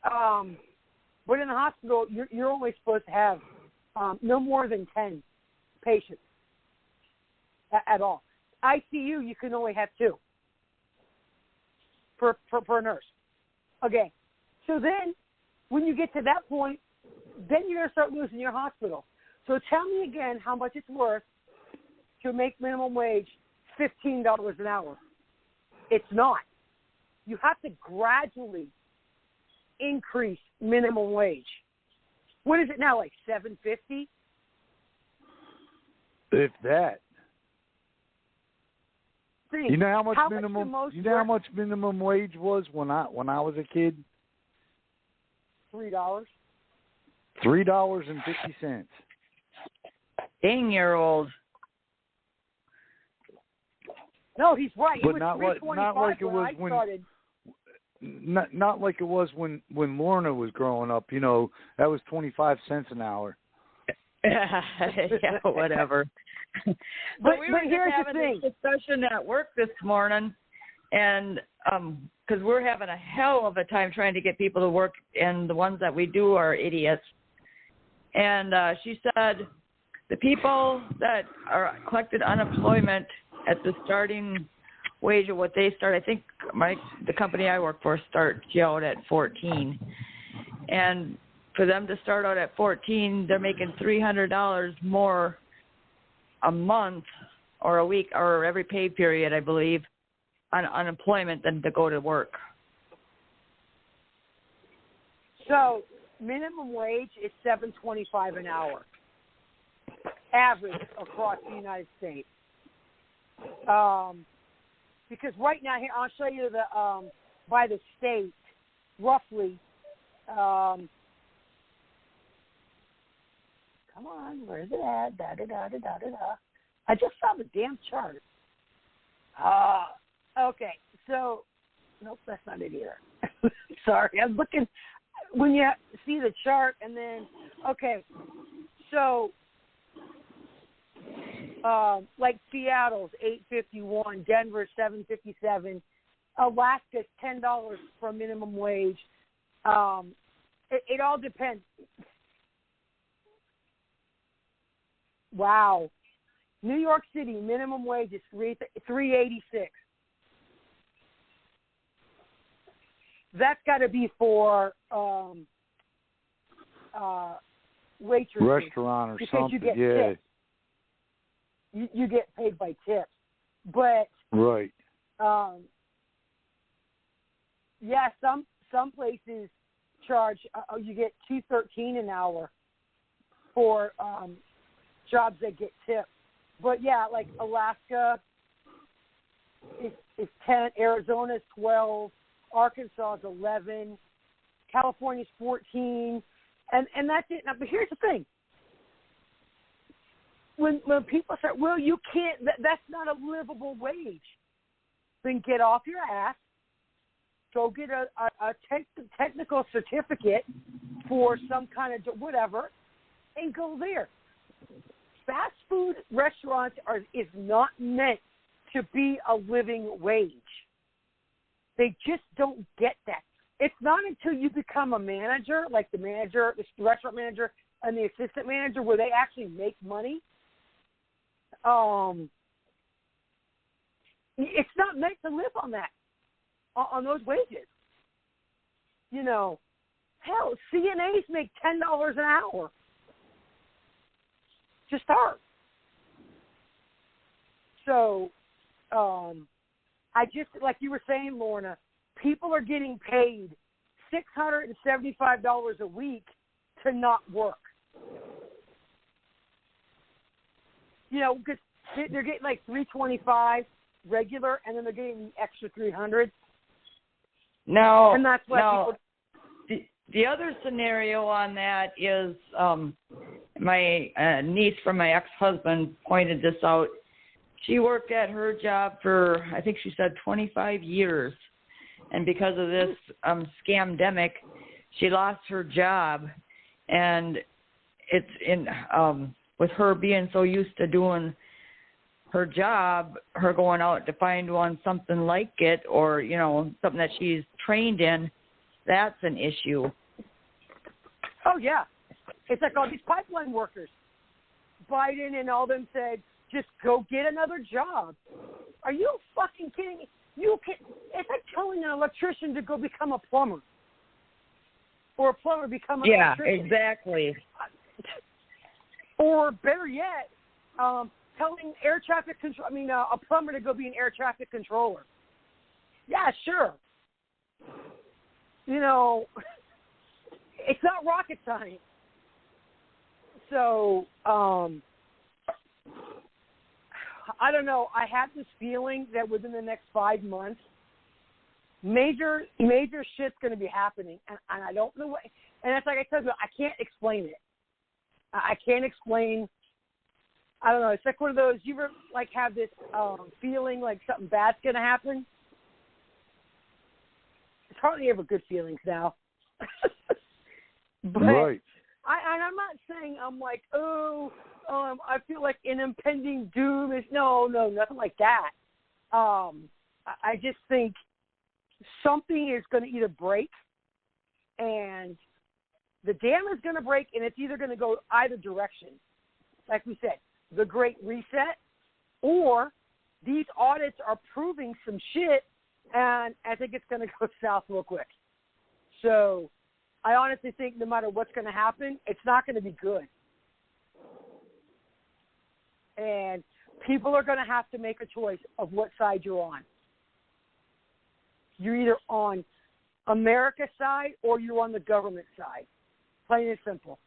But in the hospital, you're only supposed to have no more than 10 patients at all. ICU, you can only have 2 per nurse. Okay. So then when you get to that point, then you're going to start losing your hospital. So tell me again how much it's worth to make minimum wage $15 an hour. It's not. You have to gradually increase minimum wage. What is it now, like $7.50? If that. Think, you know how much how much minimum wage was when I was a kid? $3. $3.50. Dang, you're old. No, he's right. But it was not like it was when started. Not like it was when Lorna was growing up. You know, that was 25 cents an hour. Yeah, whatever. but we were here's just having this discussion at work this morning, and because we're having a hell of a time trying to get people to work, and the ones that we do are idiots. And she said the people that are collected unemployment at the starting wage of what they start, I think the company I work for starts you out at 14. And for them to start out at 14, they're making $300 more a month or a week or every pay period, I believe, on unemployment than to go to work. So minimum wage is $7.25 an hour, average across the United States. Because right now, here I'll show you the by the state, roughly. Come on, where's it at? I just saw the damn chart. Okay, so nope, that's not it either. Sorry, I'm looking. When you see the chart, and then okay, so like Seattle's $8.51, Denver's $7.57, Alaska's $10 for minimum wage. It all depends. Wow, New York City minimum wage is $3.86. That's got to be for waitresses, restaurant or something. You get yeah. tips. You get paid by tips, but right. Yeah, some places charge. You get $2.13 an hour for jobs that get tips. But yeah, like Alaska is 10, Arizona's 12, Arkansas is 11, California's 14, and that's it. Now, but here's the thing: when people say, "Well, you can't," that's not a livable wage. Then get off your ass, go get a technical certificate for some kind of whatever, and go there. Fast food restaurants is not meant to be a living wage. They just don't get that. It's not until you become a manager, like the manager, the restaurant manager, and the assistant manager, where they actually make money. It's not meant to live on that, on those wages. You know, hell, CNAs make $10 an hour to start. So, I just, like you were saying, Lorna, people are getting paid $675 a week to not work. You know, because they're getting like $325 regular, and then they're getting the extra $300. No, and that's what people. The other scenario on that is my niece from my ex-husband pointed this out. She worked at her job for, I think she said, 25 years. And because of this scamdemic, she lost her job. And it's in with her being so used to doing her job, her going out to find something like it, or, you know, something that she's trained in, that's an issue. Oh, yeah. It's like all these pipeline workers. Biden and all them said, just go get another job. Are you fucking kidding me? It's like telling an electrician to go become a plumber. Or a plumber become an electrician. Yeah, exactly. Or better yet, telling a plumber to go be an air traffic controller. Yeah, sure. You know, it's not rocket science. So, I don't know. I have this feeling that within the next 5 months, major shit's going to be happening, and I don't know what. And it's like I told you, I can't explain it. I can't explain. I don't know. It's like one of those. You ever like have this feeling like something bad's going to happen? It's hardly ever good feelings now. But right. I'm not saying I'm like, I feel like an impending doom is no, nothing like that. I just think something is going to either break, and the dam is going to break, and it's either going to go either direction. Like we said, the Great Reset, or these audits are proving some shit, and I think it's going to go south real quick. So I honestly think no matter what's going to happen, it's not going to be good. And people are going to have to make a choice of what side you're on. You're either on America side or you're on the government side. Plain and simple.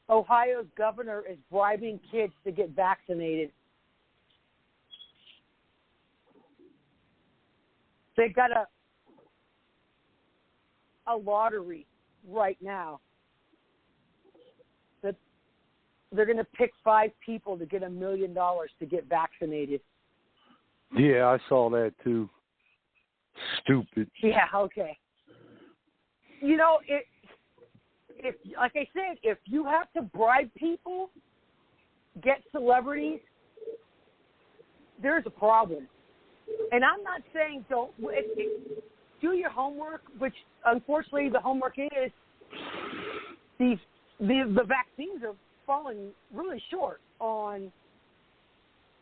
Ohio's governor is bribing kids to get vaccinated. They got a lottery right now that they're going to pick 5 people to get $1 million to get vaccinated. Yeah, I saw that too. Stupid. Yeah, okay. You know, if like I said, if you have to bribe people, get celebrities, there's a problem. And I'm not saying don't do your homework, which unfortunately the homework is the vaccines are falling really short on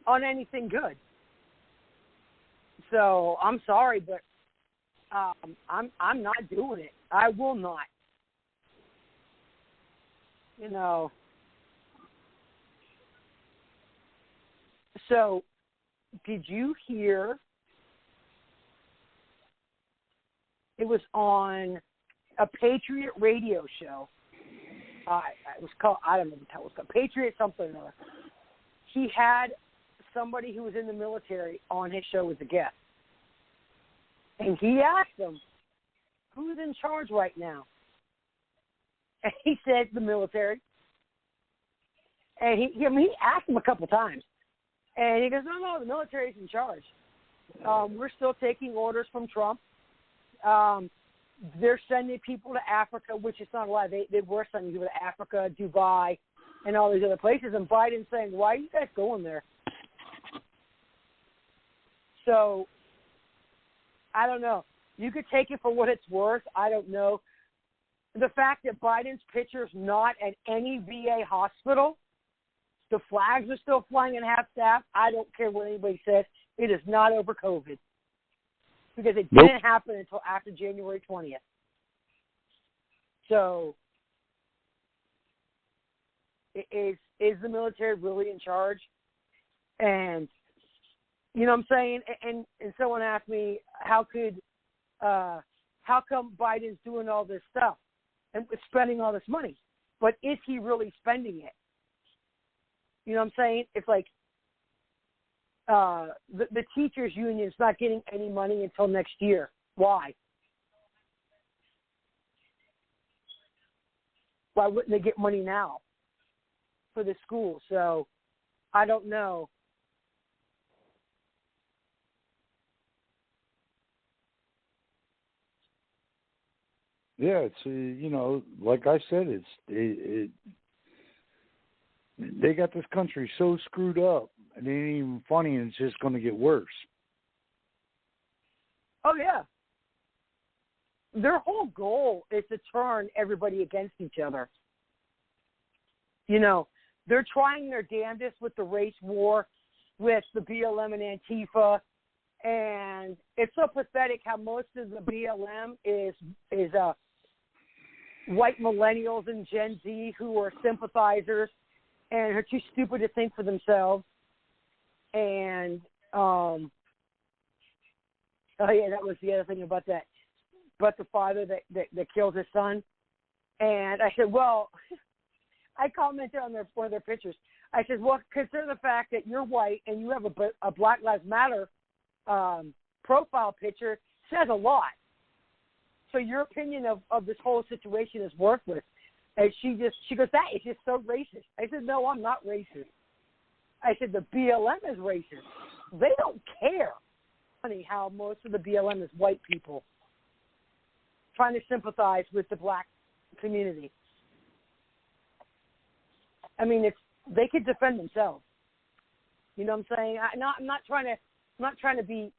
anything good. So I'm sorry, but I'm not doing it. I will not. You know. So, did you hear? It was on a Patriot radio show. It was called, I don't know what it was called, Patriot something or other. He had somebody who was in the military on his show as a guest. And he asked them, who's in charge right now? And he said, the military. And he asked him a couple times. And he goes, no, the military's in charge. We're still taking orders from Trump. They're sending people to Africa, which is not a lie. They were sending people to Africa, Dubai, and all these other places. And Biden's saying, why are you guys going there? So, I don't know. You could take it for what it's worth. I don't know. The fact that Biden's picture's not at any VA hospital, the flags are still flying in half-staff. I don't care what anybody says. It is not over COVID. Because it didn't happen until after January 20th. So, is the military really in charge? And, you know what I'm saying? And someone asked me, how come Biden's doing all this stuff and spending all this money? But is he really spending it? You know what I'm saying? It's like, the teachers union is not getting any money until next year. Why? Why wouldn't they get money now for the school? So I don't know. Yeah, it's you know, like I said, they got this country so screwed up. It ain't even funny, and it's just going to get worse. Oh, yeah. Their whole goal is to turn everybody against each other. You know, they're trying their damnedest with the race war, with the BLM and Antifa, and it's so pathetic how most of the BLM is white millennials and Gen Z who are sympathizers and are too stupid to think for themselves. And, oh yeah, that was the other thing about that, but the father that killed his son. And I said, well, I commented on one of their pictures. I said, well, consider the fact that you're white and you have a Black Lives Matter profile picture says a lot. So your opinion of this whole situation is worthless. And she goes, that is just so racist. I said, no, I'm not racist. I said, the BLM is racist. They don't care. Funny how most of the BLM is white people trying to sympathize with the black community. I mean, they could defend themselves. You know what I'm saying? I'm not trying to be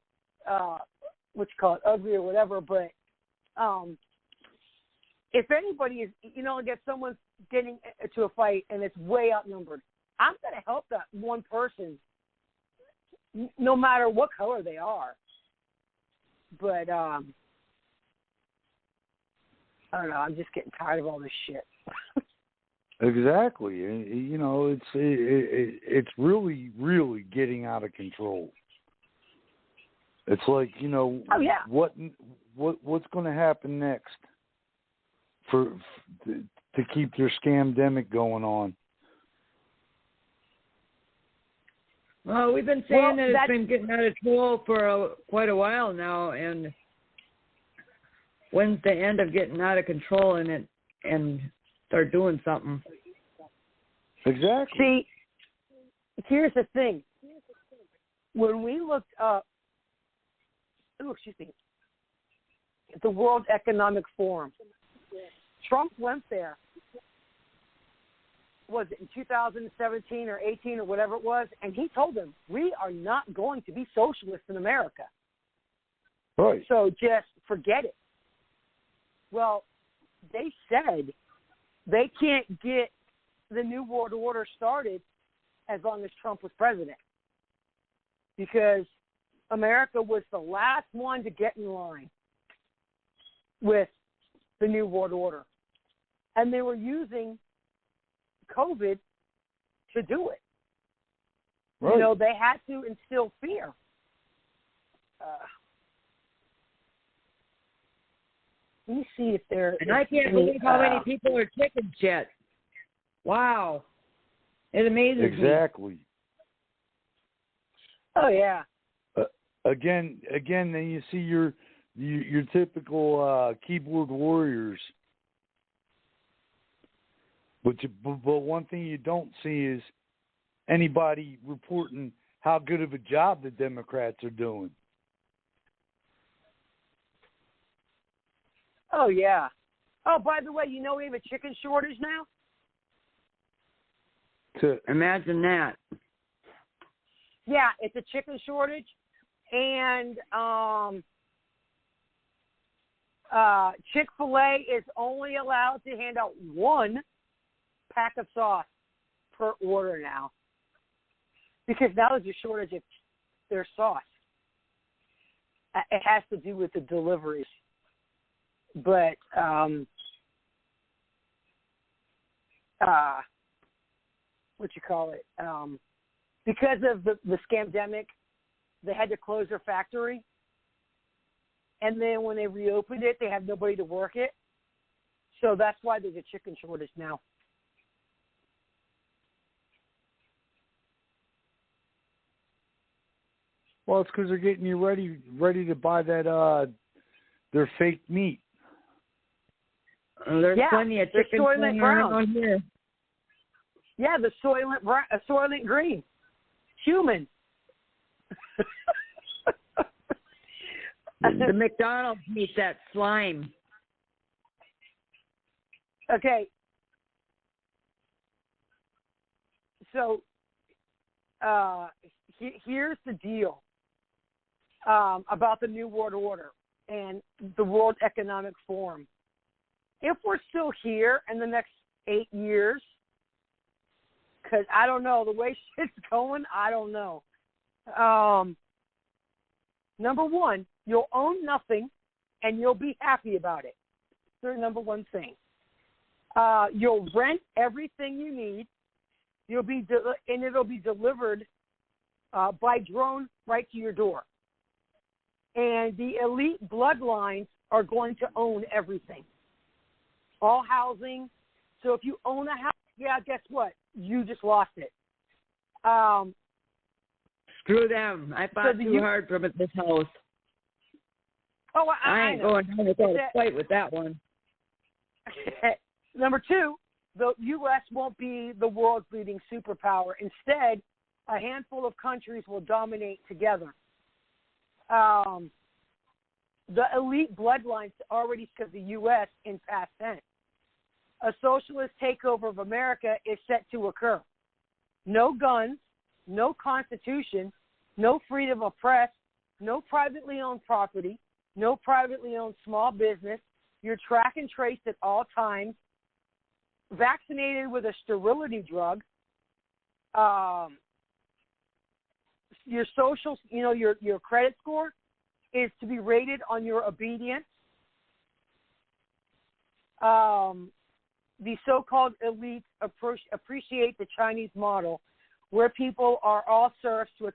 what you call it, ugly or whatever, but if anybody is, you know, if someone's getting to a fight and it's way outnumbered, I'm going to help that one person no matter what color they are. But I don't know. I'm just getting tired of all this shit. Exactly. You know, it's really, really getting out of control. It's like, you know, what's going to happen next to keep their scamdemic going on? Well, we've been saying that it's been getting out of control for quite a while now, and when's the end of getting out of control in it and start doing something? Exactly. See, here's the thing. When we looked up, the World Economic Forum, Trump went there. Was it in 2017 or 18 or whatever it was? And he told them, we are not going to be socialist in America. Right. So just forget it. Well, they said they can't get the New World Order started as long as Trump was president, because America was the last one to get in line with the New World Order. And they were using COVID to do it. Right. You know, they had to instill fear. Let me see if there. And I can't believe how many people are chickens yet. Wow, it amazes me. Exactly. Oh yeah. Again, then you see your typical keyboard warriors. But one thing you don't see is anybody reporting how good of a job the Democrats are doing. Oh, yeah. Oh, by the way, you know we have a chicken shortage now? Imagine that. Yeah, it's a chicken shortage. And Chick-fil-A is only allowed to hand out one pack of sauce per order now, because now there's a shortage of their sauce. It has to do with the deliveries, but because of the scamdemic, they had to close their factory, and then when they reopened it, they have nobody to work it, so that's why there's a chicken shortage now. Well, it's because they're getting you ready to buy that their fake meat. There's plenty of chicken around here. Yeah, the Soylent Green, human. The McDonald's meat, that slime. Okay. So here's the deal about the New World Order and the World Economic Forum. If we're still here in the next 8 years, because I don't know, the way shit's going, I don't know. Number one, you'll own nothing and you'll be happy about it. That's the number one thing. You'll rent everything you need. And it'll be delivered by drone right to your door. And the elite bloodlines are going to own everything. All housing. So if you own a house, yeah, guess what? You just lost it. Screw them. I fought too hard from this house. Oh, I ain't going down without a fight with that one. Number two, the U.S. won't be the world's leading superpower. Instead, a handful of countries will dominate together. The elite bloodlines already because the U.S. in past tense. A socialist takeover of America is set to occur. No guns, no constitution, no freedom of press, no privately owned property, no privately owned small business. You're track and traced at all times, vaccinated with a sterility drug. Your social, your credit score is to be rated on your obedience. The so-called elites appreciate the Chinese model, where people are all serfs to a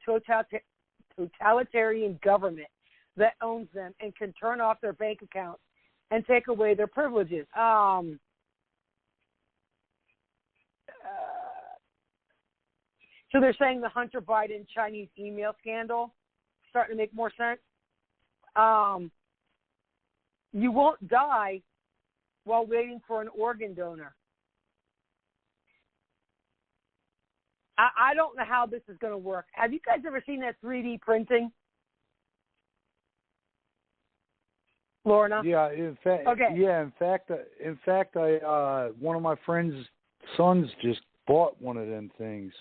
totalitarian government. that owns them and can turn off their bank accounts and take away their privileges. So they're saying the Hunter Biden Chinese email scandal starting to make more sense. You won't die while waiting for an organ donor. I don't know how this is going to work. Have you guys ever seen that 3D printing? Lorna? Yeah, in fact, I one of my friend's sons just bought one of them things.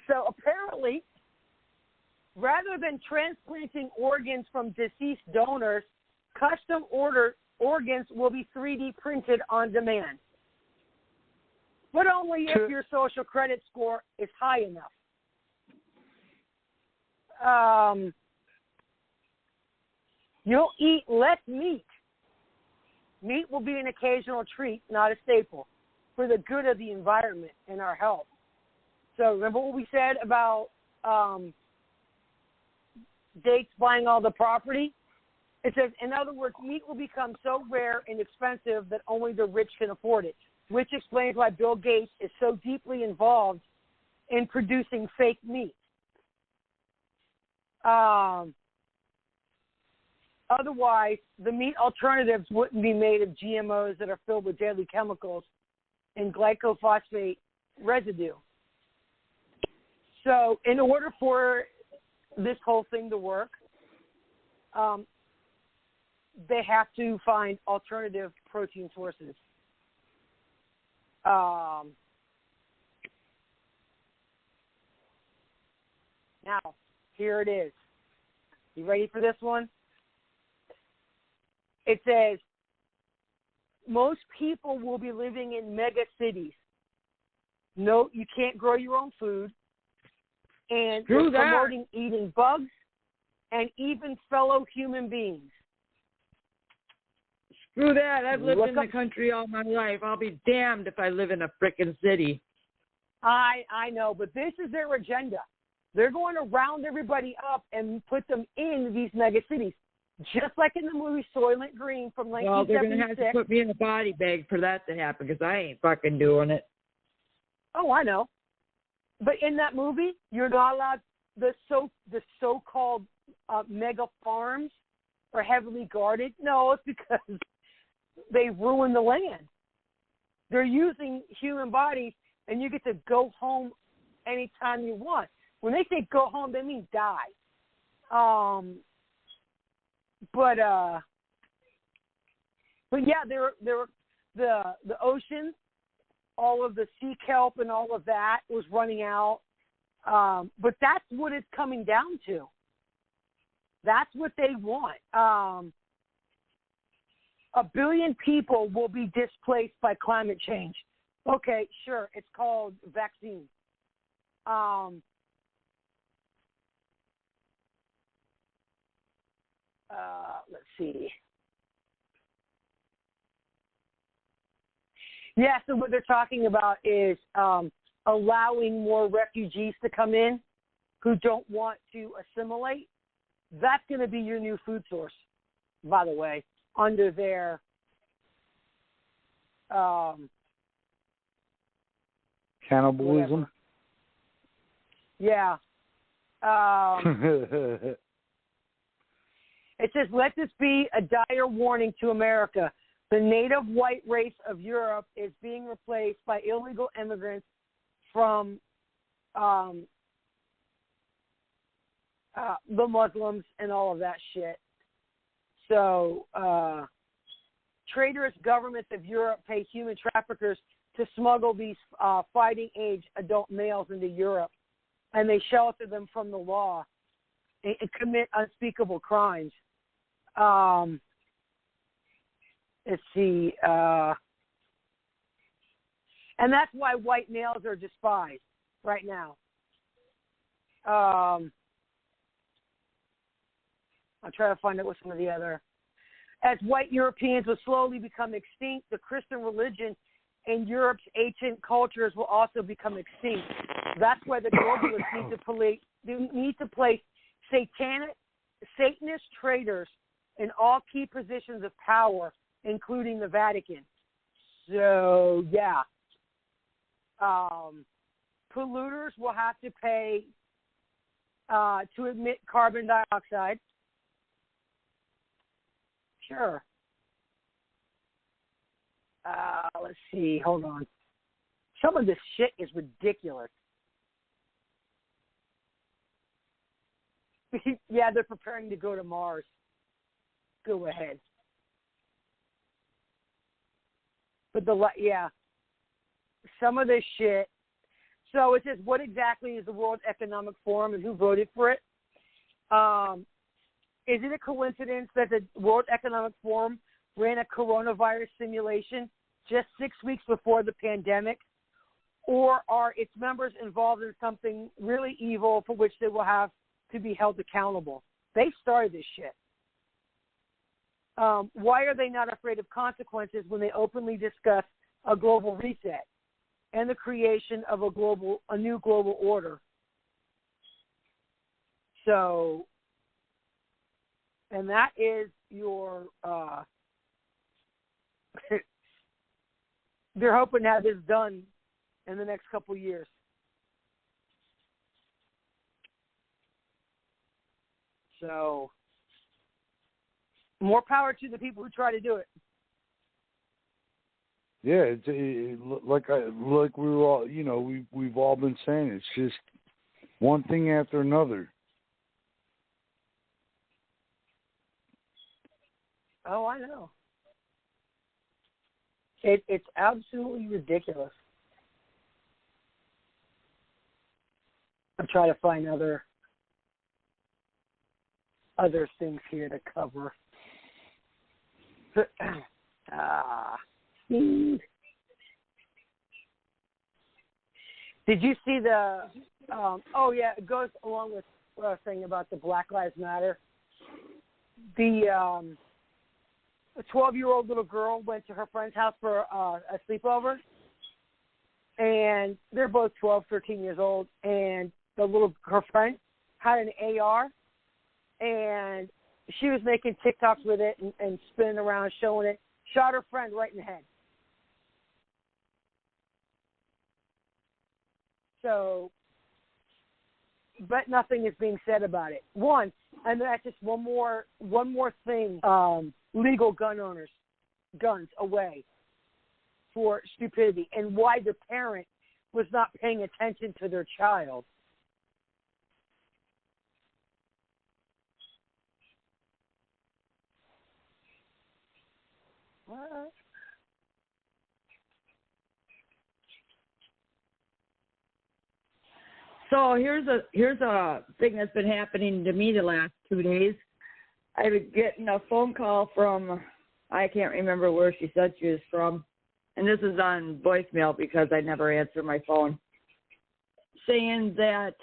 So apparently, rather than transplanting organs from deceased donors, custom order organs will be 3D printed on demand. But only if your social credit score is high enough. You'll eat less meat. Meat will be an occasional treat, not a staple, for the good of the environment and our health. So remember what we said about Gates buying all the property? It says, in other words, meat will become so rare and expensive that only the rich can afford it, which explains why Bill Gates is so deeply involved in producing fake meat. Otherwise, the meat alternatives wouldn't be made of GMOs that are filled with deadly chemicals and glycophosphate residue. So in order for this whole thing to work, they have to find alternative protein sources. Now, here it is. You ready for this one? It says, most people will be living in mega cities. No, you can't grow your own food. And they're promoting eating bugs and even fellow human beings. Screw that. I've lived in the country all my life. I'll be damned if I live in a frickin' city. I know, but this is their agenda. They're going to round everybody up and put them in these mega cities. Just like in the movie Soylent Green from 1976. Well, they're going to have to put me in a body bag for that to happen because I ain't fucking doing it. Oh, I know. But in that movie, you're not allowed, the so-called mega farms are heavily guarded. No, it's because they ruin the land. They're using human bodies, and you get to go home anytime you want. When they say go home, they mean die. But yeah, the ocean, all of the sea kelp and all of that was running out. But that's what it's coming down to. That's what they want. 1 billion people will be displaced by climate change. Okay, sure, it's called vaccine. Let's see. Yeah, so what they're talking about is allowing more refugees to come in who don't want to assimilate. That's going to be your new food source, by the way, under their cannibalism. Whatever. Yeah. It says, let this be a dire warning to America. The native white race of Europe is being replaced by illegal immigrants from the Muslims and all of that shit. So traitorous governments of Europe pay human traffickers to smuggle these fighting-age adult males into Europe, and they shelter them from the law and commit unspeakable crimes. Let's see. And that's why white males are despised right now. I'll try to find out what some of the other. As white Europeans will slowly become extinct, the Christian religion and Europe's ancient cultures will also become extinct. That's why the globalists need to place Satanist traitors in all key positions of power, including the Vatican. So, yeah. Polluters will have to pay to emit carbon dioxide. Sure. Let's see. Hold on. Some of this shit is ridiculous. Yeah, they're preparing to go to Mars. Go ahead. But some of this shit. So it says, what exactly is the World Economic Forum and who voted for it? Is it a coincidence that the World Economic Forum ran a coronavirus simulation just 6 weeks before the pandemic? Or are its members involved in something really evil for which they will have to be held accountable? They started this shit. Why are they not afraid of consequences when they openly discuss a global reset and the creation of a new global order? So, and that is your, they're hoping to have this done in the next couple of years. So, more power to the people who try to do it. Yeah, like we were all, we've all been saying, it's just one thing after another. Oh, I know. It's absolutely ridiculous. I'm trying to find other things here to cover. Did you see the? It goes along with what I was saying about the Black Lives Matter. The 12-year-old little girl went to her friend's house for a sleepover, and they're both 12, 13 years old, and her friend had an AR, and she was making TikToks with it and spinning around, showing it, shot her friend right in the head. So, but nothing is being said about it. And that's just one more thing. Legal gun owners, guns away for stupidity, and why the parent was not paying attention to their child. What? So here's a thing that's been happening to me the last 2 days. I've been getting a phone call from, I can't remember where she said she was from, and this is on voicemail because I never answer my phone, saying that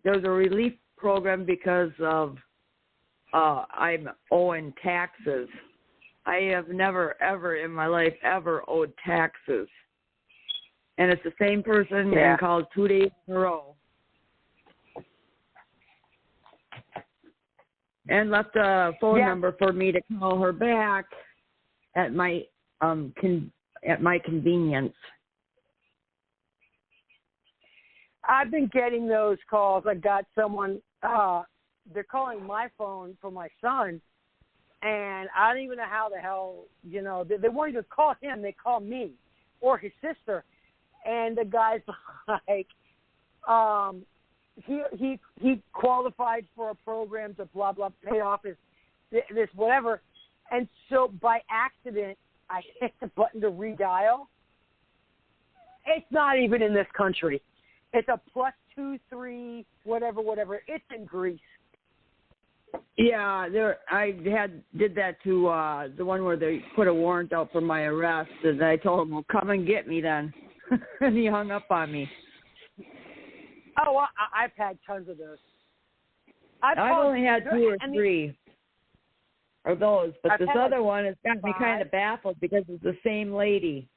there's a relief program because of I'm owing taxes. I have never, ever in my life ever owed taxes. And it's the same person and called 2 days in a row. And left a phone number for me to call her back at my convenience. I've been getting those calls. I got someone, they're calling my phone for my son, and I don't even know how the hell, they won't even call him. They call me or his sister. And the guy's like, he qualified for a program to blah, blah, pay off this whatever. And so by accident, I hit the button to redial. It's not even in this country. It's a +23, whatever. It's in Greece. Yeah, I did that to the one where they put a warrant out for my arrest, and I told him, well, come and get me then. And he hung up on me. Oh, I've had tons of those. I've only had 2 or 3 of those, but this other one has got me kind of baffled because it's the same lady.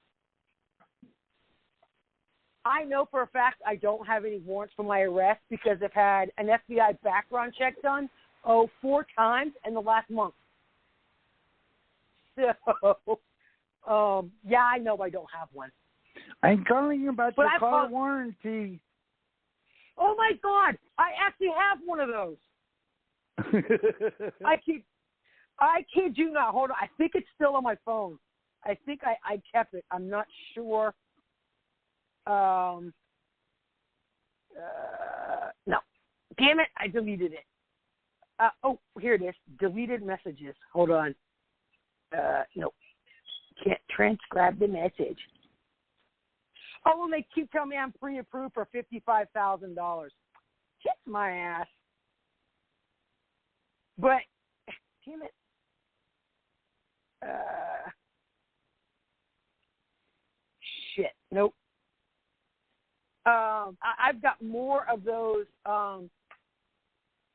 I know for a fact I don't have any warrants for my arrest because I've had an FBI background check done, 4 times in the last month. So, yeah, I know I don't have one. I'm calling about your car warranty. Oh, my God. I actually have one of those. I kid you not. Hold on. I think it's still on my phone. I think I kept it. I'm not sure. No. Damn it. I deleted it. Oh, here it is. Deleted messages. Hold on. No. Can't transcribe the message. Oh, and they keep telling me I'm pre-approved for $55,000. Kiss my ass. But, damn it. Shit. Nope. I've got more of those.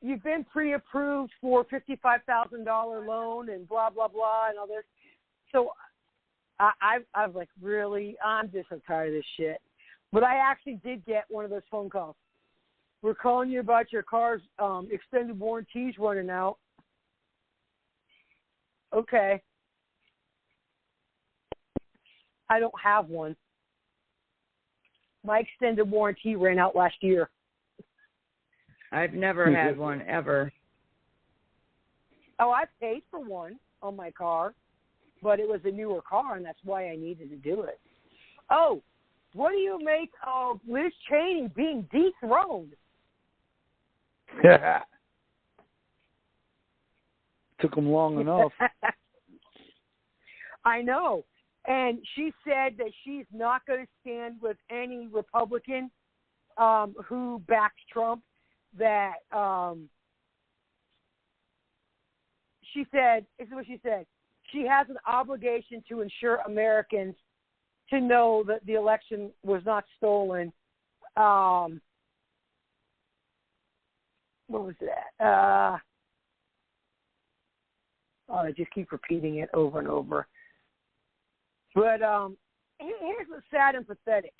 You've been pre-approved for $55,000 loan and blah, blah, blah, and all this. So I've like, really, I'm just so tired of this shit. But I actually did get one of those phone calls. We're calling you about your car's extended warranties running out. Okay. I don't have one. My extended warranty ran out last year. I've never had one, ever. Oh, I paid for one on my car, but it was a newer car, and that's why I needed to do it. Oh, what do you make of Liz Cheney being dethroned? Took them long enough. I know. And she said that she's not going to stand with any Republican who backs Trump. That she said, this is what she said, she has an obligation to ensure Americans to know that the election was not stolen. What was that? I just keep repeating it over and over. But here's what's sad and pathetic.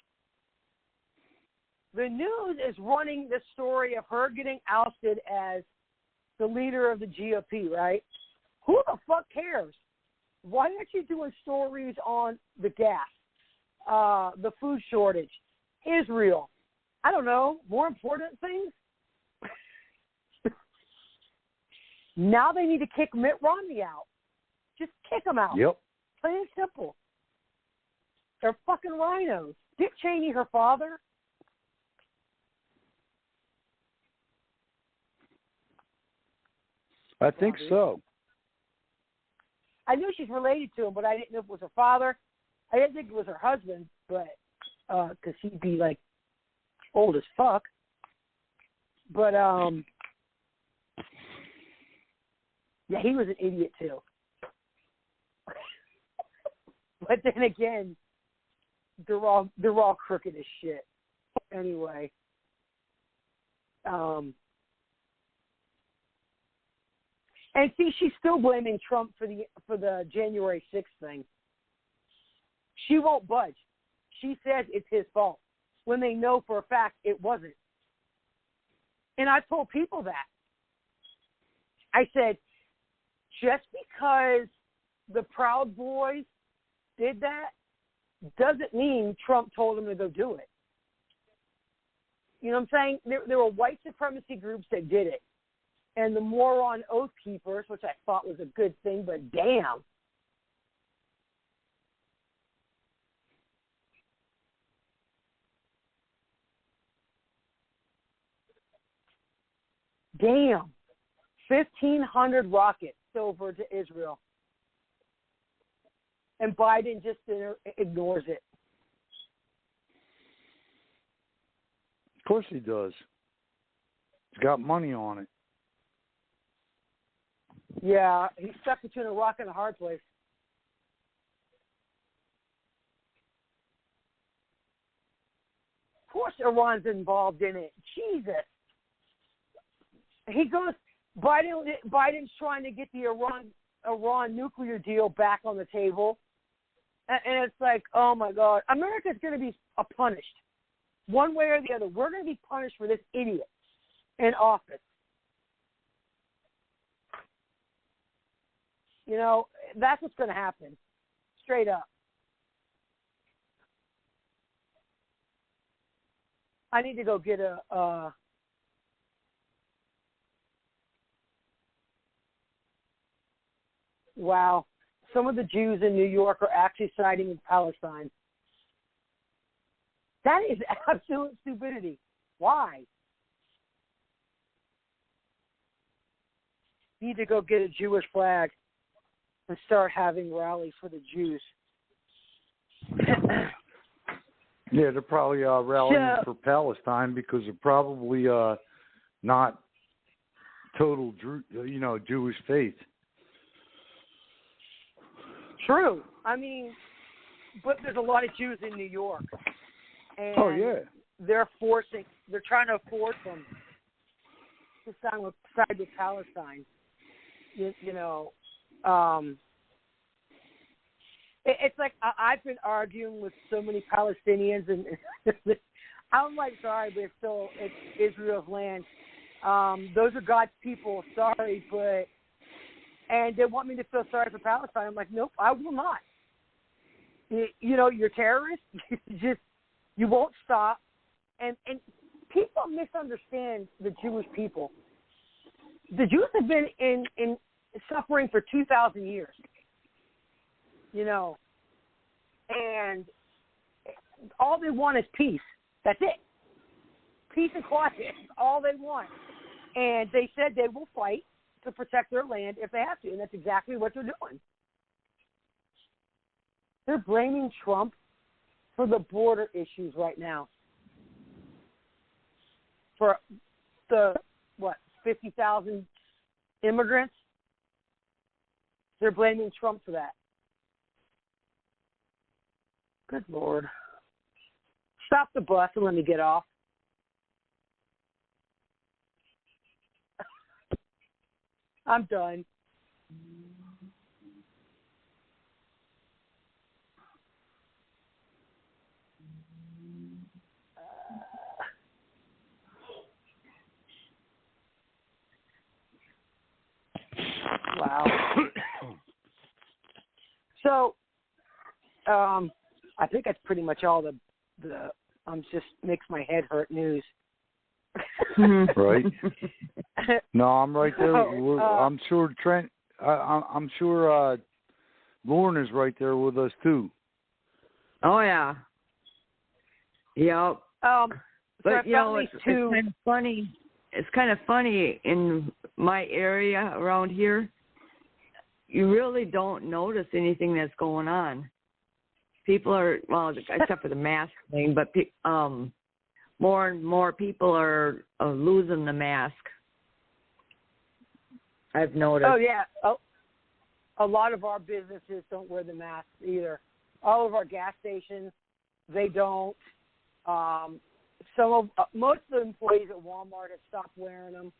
The news is running the story of her getting ousted as the leader of the GOP, right? Who the fuck cares? Why aren't you doing stories on the gas, the food shortage, Israel? I don't know, more important things? Now they need to kick Mitt Romney out. Just kick him out. Yep. Plain and simple. They're fucking rhinos. Dick Cheney, her father. I think so. I knew she's related to him, but I didn't know if it was her father. I didn't think it was her husband, but because he'd be like old as fuck. But yeah, he was an idiot too. But then again, they're all crooked as shit. Anyway, and see, she's still blaming Trump for the January 6th thing. She won't budge. She says it's his fault when they know for a fact it wasn't. And I told people that. I said, just because the Proud Boys did that doesn't mean Trump told them to go do it. You know what I'm saying? There were white supremacy groups that did it. And the moron Oath Keepers, which I thought was a good thing, but damn. Damn. 1,500 rockets over to Israel. And Biden just ignores it. Of course he does. He's got money on it. Yeah, he's stuck between a rock and a hard place. Of course Iran's involved in it. Jesus. He goes, Biden's trying to get the Iran nuclear deal back on the table. And it's like, oh, my God. America's going to be punished. One way or the other. We're going to be punished for this idiot in office. You know, that's what's going to happen. Straight up. I need to go get wow. Some of the Jews in New York are actually siding with Palestine. That is absolute stupidity. Why? Need to go get a Jewish flag and start having rallies for the Jews. Yeah, they're probably rallying for Palestine because they're probably not total, Jewish faith. True. I mean, but there's a lot of Jews in New York. And they're trying to force them to side with Palestine. It's like I've been arguing with so many Palestinians, and I'm like, sorry, but it's Israel's land. Those are God's people. Sorry, and they want me to feel sorry for Palestine. I'm like, nope, I will not. You're terrorists. You won't stop. And people misunderstand the Jewish people. The Jews have been in suffering for 2,000 years. And all they want is peace. That's it. Peace and quiet. That's all they want. And they said they will fight to protect their land if they have to, and that's exactly what they're doing. They're blaming Trump for the border issues right now. For the, 50,000 immigrants? They're blaming Trump for that. Good Lord. Stop the bus and let me get off. I'm done. Wow. So, I think that's pretty much all the just makes my head hurt news. Right. No, I'm right there. I'm sure Trent. I'm sure Lauren is right there with us too. Oh yeah. Yep. But it's kind of funny. It's kind of funny in my area around here. You really don't notice anything that's going on. People are, except for the mask thing, but more and more people are losing the mask. I've noticed. Oh, yeah. A lot of our businesses don't wear the masks either. All of our gas stations, they don't. Most of the employees at Walmart have stopped wearing them.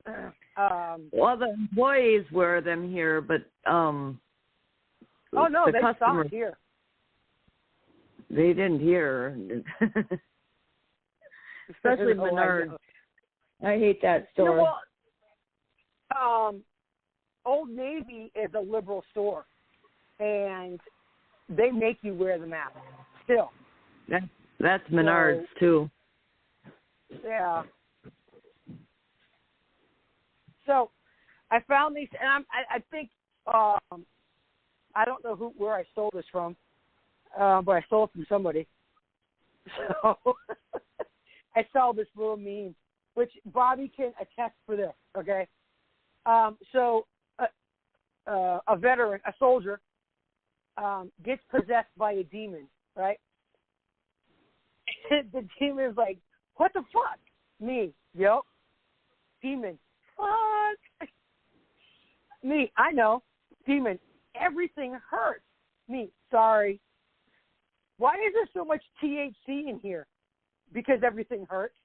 The employees wear them here, but they stopped here. They didn't hear. Especially Menards. I hate that store. Old Navy is a liberal store, and they make you wear the mask still. That's Menards too. Yeah. So I found these, and I think I don't know where I stole this from, but I stole it from somebody. So I saw this little meme, which Bobby can attest for this. Okay, so a veteran, a soldier, gets possessed by a demon, right? The demon's like, "What the fuck?" Me, yep. Demon, fuck. Me, I know. Demon, everything hurts. Me, sorry. Why is there so much THC in here? Because everything hurts.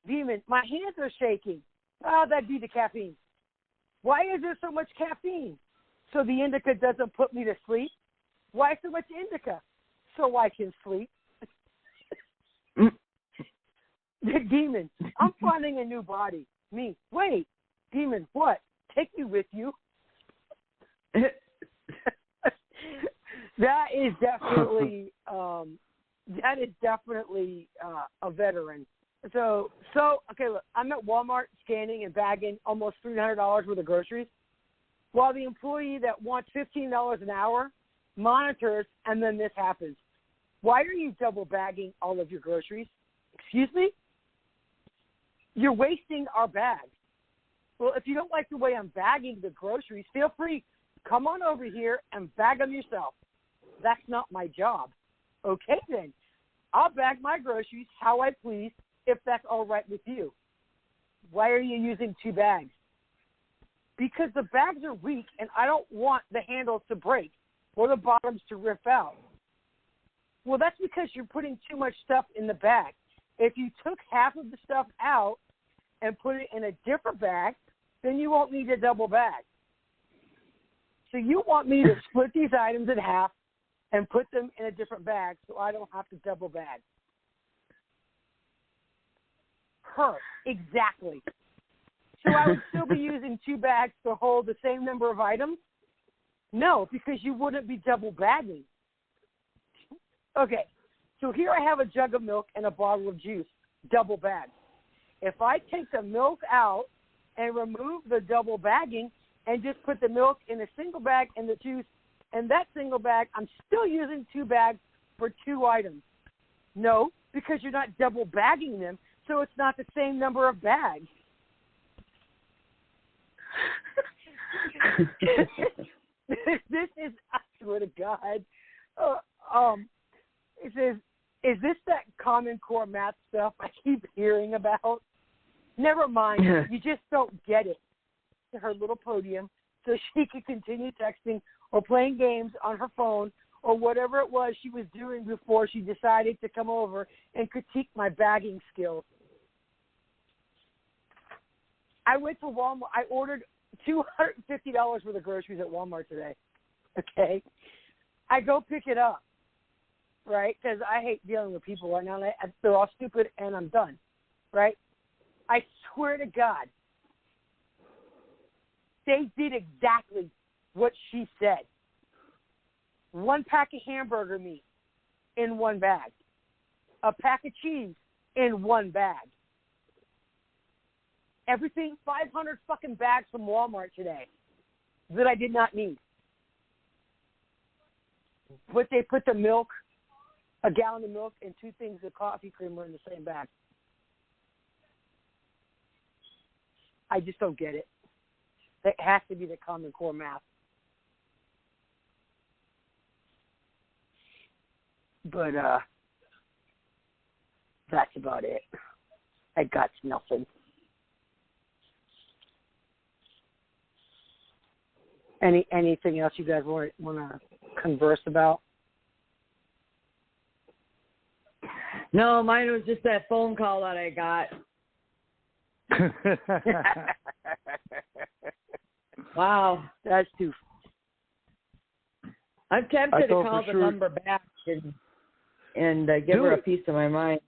Demon, my hands are shaking. Oh, that'd be the caffeine. Why is there so much caffeine? So the indica doesn't put me to sleep. Why so much indica? So I can sleep. Demon, I'm finding a new body. Me, wait, Demon, what? Take me with you. That is definitely a veteran. So okay, look, I'm at Walmart scanning and bagging almost $300 worth of groceries, while the employee that wants $15 an hour monitors, and then this happens. Why are you double bagging all of your groceries? Excuse me? You're wasting our bags. Well, if you don't like the way I'm bagging the groceries, feel free. Come on over here and bag them yourself. That's not my job. Okay, then. I'll bag my groceries how I please if that's all right with you. Why are you using 2 bags? Because the bags are weak and I don't want the handles to break or the bottoms to rip out. Well, that's because you're putting too much stuff in the bag. If you took half of the stuff out and put it in a different bag, then you won't need a double bag. So you want me to split these items in half and put them in a different bag so I don't have to double bag. Exactly. So I would still be using 2 bags to hold the same number of items? No, because you wouldn't be double bagging. Okay, so here I have a jug of milk and a bottle of juice, double bagged. If I take the milk out and remove the double bagging and just put the milk in a single bag and the juice in that single bag, I'm still using 2 bags for 2 items. No, because you're not double bagging them, so it's not the same number of bags. This is, I swear to God, it says, is this that Common Core math stuff I keep hearing about? Never mind. You just don't get it. To her little podium so she could continue texting or playing games on her phone or whatever it was she was doing before she decided to come over and critique my bagging skills. I went to Walmart. I ordered $250 worth of groceries at Walmart today. Okay? I go pick it up, right? Because I hate dealing with people right now. They're all stupid, and I'm done, right? I swear to God, they did exactly what she said. 1 pack of hamburger meat in 1 bag. A pack of cheese in 1 bag. Everything, 500 fucking bags from Walmart today that I did not need. But they put the milk, a gallon of milk, and 2 things of coffee creamer in the same bag. I just don't get it. It has to be the Common Core math. But that's about it. I got nothing. Anything else you guys want to converse about? No, mine was just that phone call that I got. Wow, that's too. I'm tempted to call the number back and give her a piece of my mind.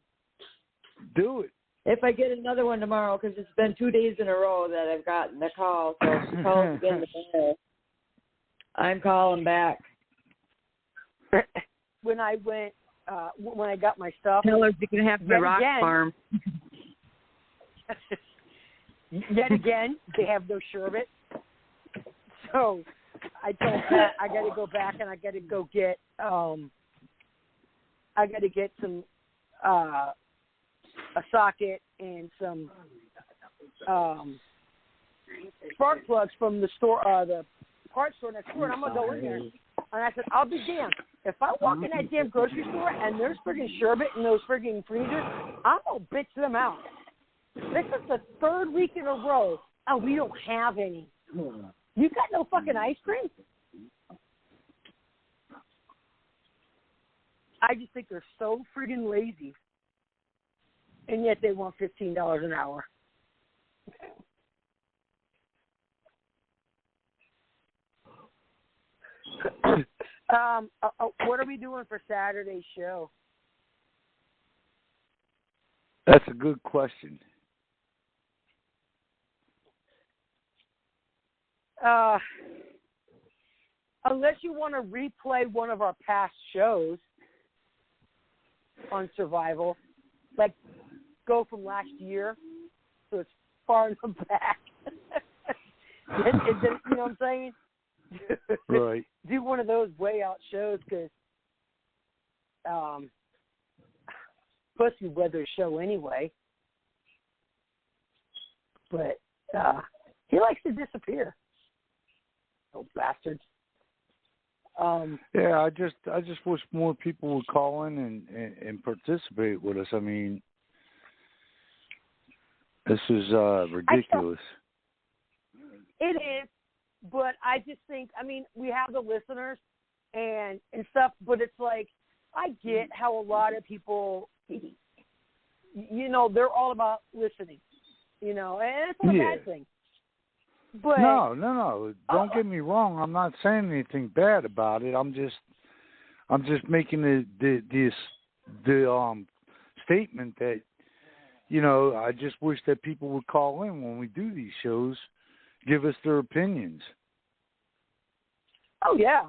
Do it. If I get another one tomorrow, because it's been 2 days in a row that I've gotten the call, so if she calls again tomorrow, I'm calling back. When I went, when I got my stuff, tell her you can have my rock farm. Yet again, they have no sherbet. So I told Pat I got to go back and I got to go get I got to get some a socket and some spark plugs from the store, the parts store next door, and I'm gonna go in there. And I said, I'll be damned if I walk in that damn grocery store and there's friggin' sherbet in those friggin' freezers, I'm gonna bitch them out. This is the 3rd week in a row. Oh, we don't have any. You got no fucking ice cream? I just think they're so friggin' lazy. And yet they want $15 an hour. What are we doing for Saturday's show? That's a good question. Unless you want to replay one of our past shows on survival, like go from last year, so it's far enough back. You know what I'm saying? Right. Do one of those way out shows because pussy weather show anyway. But he likes to disappear. Oh, bastards. Yeah, I just wish more people would call in and participate with us. I mean, this is ridiculous. It is, but I just think, I mean, we have the listeners and stuff, but it's like, I get how a lot of people, you know, they're all about listening, you know, and it's not a bad thing. But no. Don't get me wrong. I'm not saying anything bad about it. I'm just making the statement that, you know, I just wish that people would call in when we do these shows, give us their opinions. Oh yeah,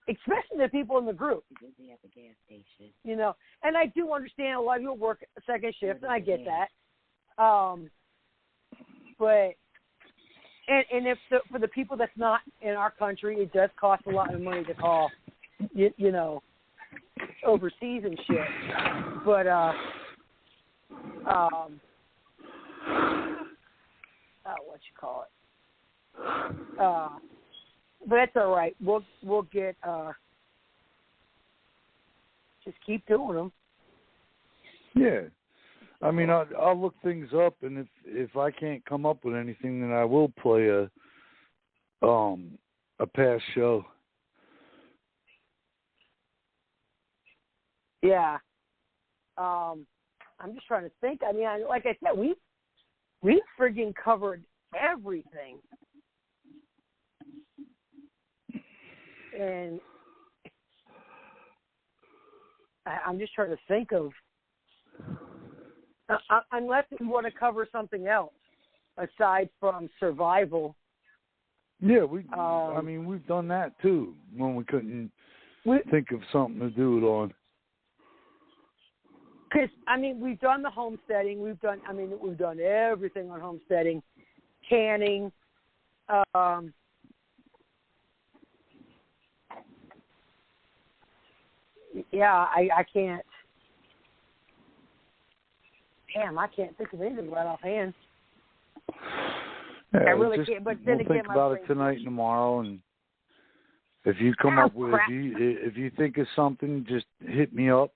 especially the people in the group. At the gas station. You know, and I do understand a lot of people work a second shift, and I get that. But. And if for the people that's not in our country, it does cost a lot of money to call, you know, overseas and shit. But what you call it? But that's all right. We'll get just keep doing them. Yeah. I mean, I'll look things up, and if I can't come up with anything, then I will play a past show. Yeah. I'm just trying to think. I mean, like I said, we friggin' covered everything, and I'm just trying to think of. Unless you want to cover something else aside from survival. Yeah, I mean, we've done that too when we couldn't think of something to do it on. Because I mean, we've done the homesteading. We've done everything on homesteading, canning. Yeah, I can't. Damn, I can't think of anything right offhand. Yeah, I really can't. But then we'll again, think about it tonight and tomorrow, and if you come up with if you think of something, just hit me up,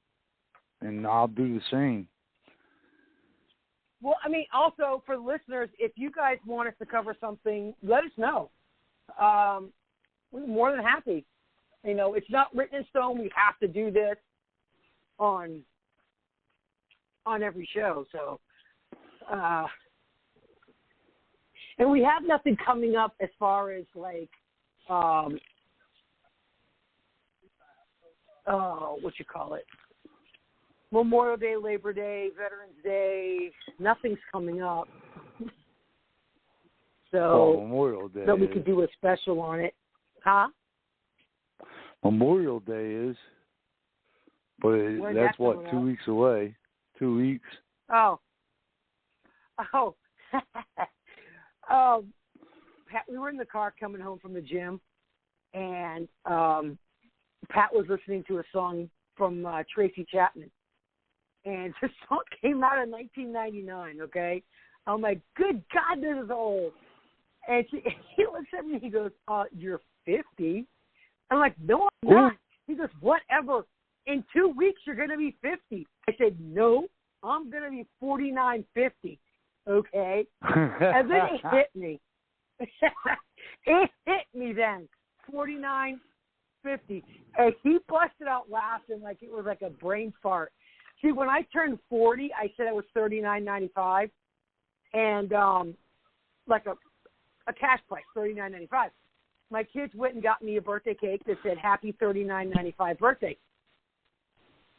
and I'll do the same. Well, I mean, also for listeners, if you guys want us to cover something, let us know. We're more than happy. You know, it's not written in stone. We have to do this on every show, so and we have nothing coming up as far as like what you call it, Memorial Day, Labor Day, Veterans Day. Nothing's coming up, so Memorial Day that we could do a special on it, huh? Memorial Day is, but that's what 2 weeks away. 2 weeks. Oh. Pat, we were in the car coming home from the gym, and Pat was listening to a song from Tracy Chapman, and the song came out in 1999. Okay, I'm like, good God, this is old. And he looks at me, he goes, "You're 50." I'm like, "No, I'm not." He goes, "Whatever. In 2 weeks, you're going to be 50. I said, "No, I'm going to be 49.50, okay?" And then it hit me. It hit me then, 49.50. And he busted out laughing like it was like a brain fart. See, when I turned 40, I said I was $39.95, and like a cash price, $39.95. My kids went and got me a birthday cake that said, "Happy $39.95 birthday."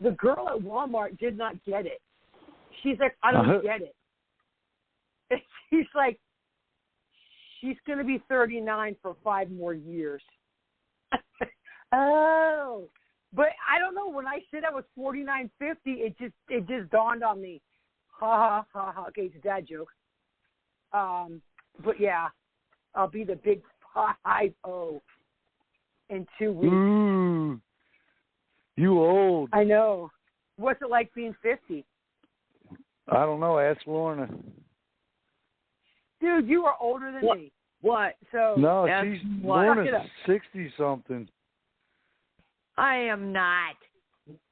The girl at Walmart did not get it. She's like, I don't get it. And she's like, she's going to be 39 for 5 more years. Oh, but I don't know. When I said I was 49.50, it just dawned on me. Ha ha ha ha. Okay, it's a dad joke. But yeah, I'll be the big 5-0 in 2 weeks. Ooh, you old. I know. What's it like being 50? I don't know. Ask Lorna. Dude, you are older than me. What? So no, she's Lorna's 60-something. I am not.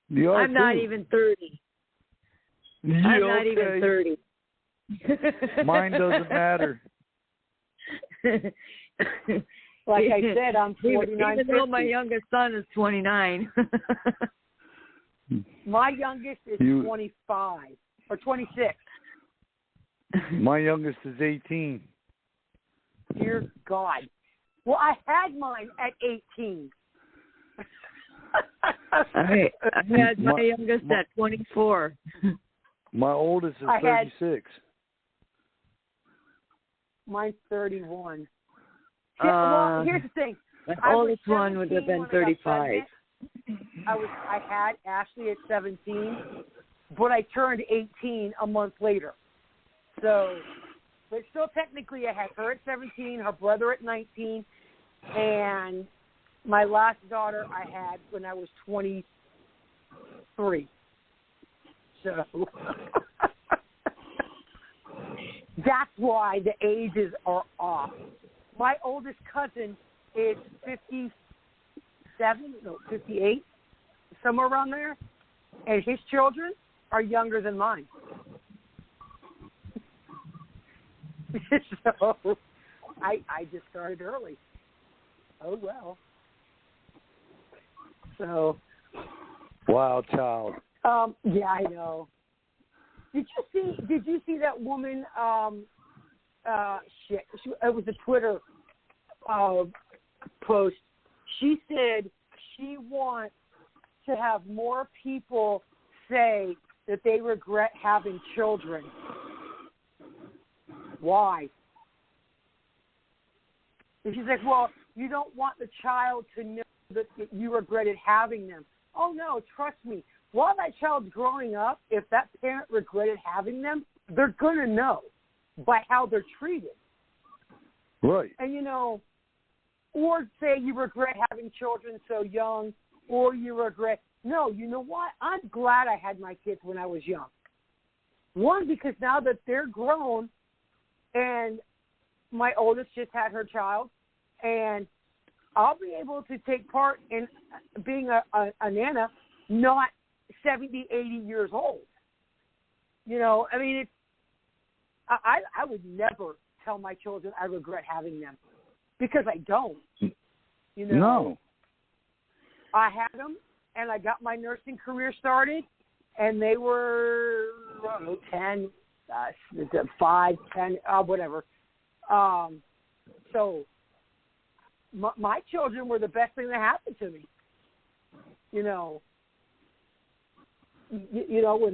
You are I'm not even 30. I'm not even 30. Mine doesn't matter. Like I said, I'm 49. Even though my youngest son is 29. My youngest is 25 or 26. My youngest is 18. Dear God. Well, I had mine at 18. I had my youngest at 24. My oldest is 36. Mine's 31. Well, here's the thing. My oldest one would have been 35. I had Ashley at 17, but I turned 18 a month later. So, but still technically I had her at 17, her brother at 19, and my last daughter I had when I was 23. So that's why the ages are off. My oldest cousin is 58, somewhere around there, and his children are younger than mine. So I just started early. Oh well. So. Wow, child. Yeah, I know. Did you see that woman? It was a Twitter post. She said she wants to have more people say that they regret having children. Why? And she's like, well, you don't want the child to know that you regretted having them. Oh, no, trust me. While that child's growing up, if that parent regretted having them, they're going to know by how they're treated. Right. And, or say you regret having children so young, or you regret. No, you know what? I'm glad I had my kids when I was young. One, because now that they're grown, and my oldest just had her child, and I'll be able to take part in being a nana, not 70, 80 years old. I mean, I would never tell my children I regret having them, because I don't. No. I had them, and I got my nursing career started, and they were, 10, 5, 10, whatever. So my children were the best thing that happened to me. And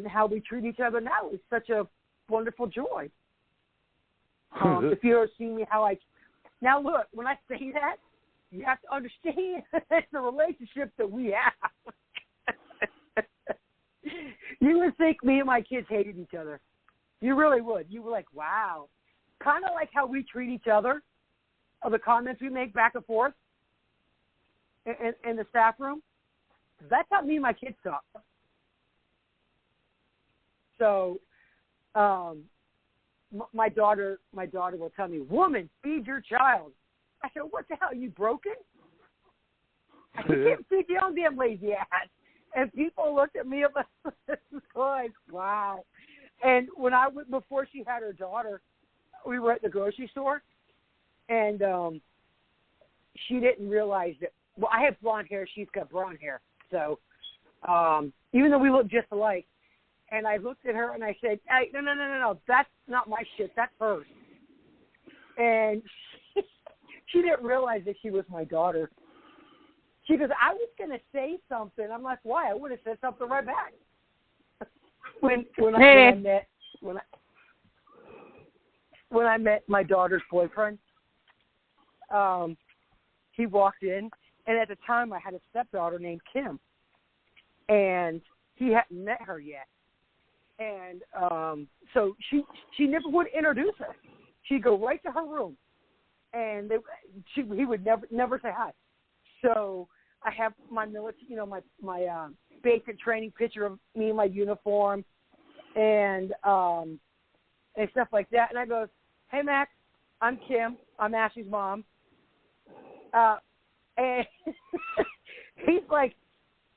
how we treat each other now is such a wonderful joy. If you ever see me now look, when I say that, you have to understand it's the relationship that we have. You would think me and my kids hated each other. You really would. You were like, wow. Kind of like how we treat each other, or the comments we make back and forth in the staff room. That's how me and my kids talk. So, my daughter will tell me, "Woman, feed your child." I said, "What the hell? Are you broken? I can't feed your own damn lazy ass." And people looked at me like, "Wow." And when before she had her daughter, we were at the grocery store, and she didn't realize that. Well, I have blonde hair; she's got brown hair. So, even though we look just alike. And I looked at her and I said, hey, no, that's not my shit, that's hers. And she didn't realize that she was my daughter. She goes, I was going to say something. I'm like, why? I would have said something right back. when I met my daughter's boyfriend, he walked in, and at the time I had a stepdaughter named Kim, and he hadn't met her yet, and so she never would introduce her. She'd go right to her room, and he would never say hi. So I have my military, my basic training picture of me in my uniform, and stuff like that. And I goes, "Hey Max, I'm Kim. I'm Ashley's mom." And he's like,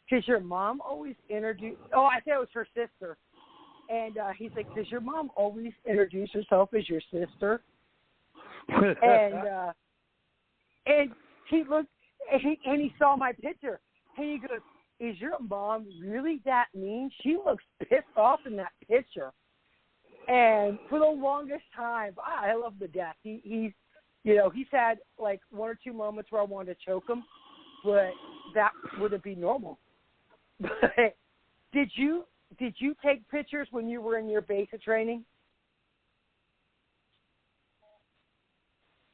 "Does your mom always introduce?" Oh, I said it was her sister. And he's like, "Does your mom always introduce herself as your sister?" and he looked, and he saw my picture, and he goes, "Is your mom really that mean? She looks pissed off in that picture." And for the longest time, I love the death. He's had like one or two moments where I wanted to choke him, but that wouldn't be normal. But did you take pictures when you were in your basic training?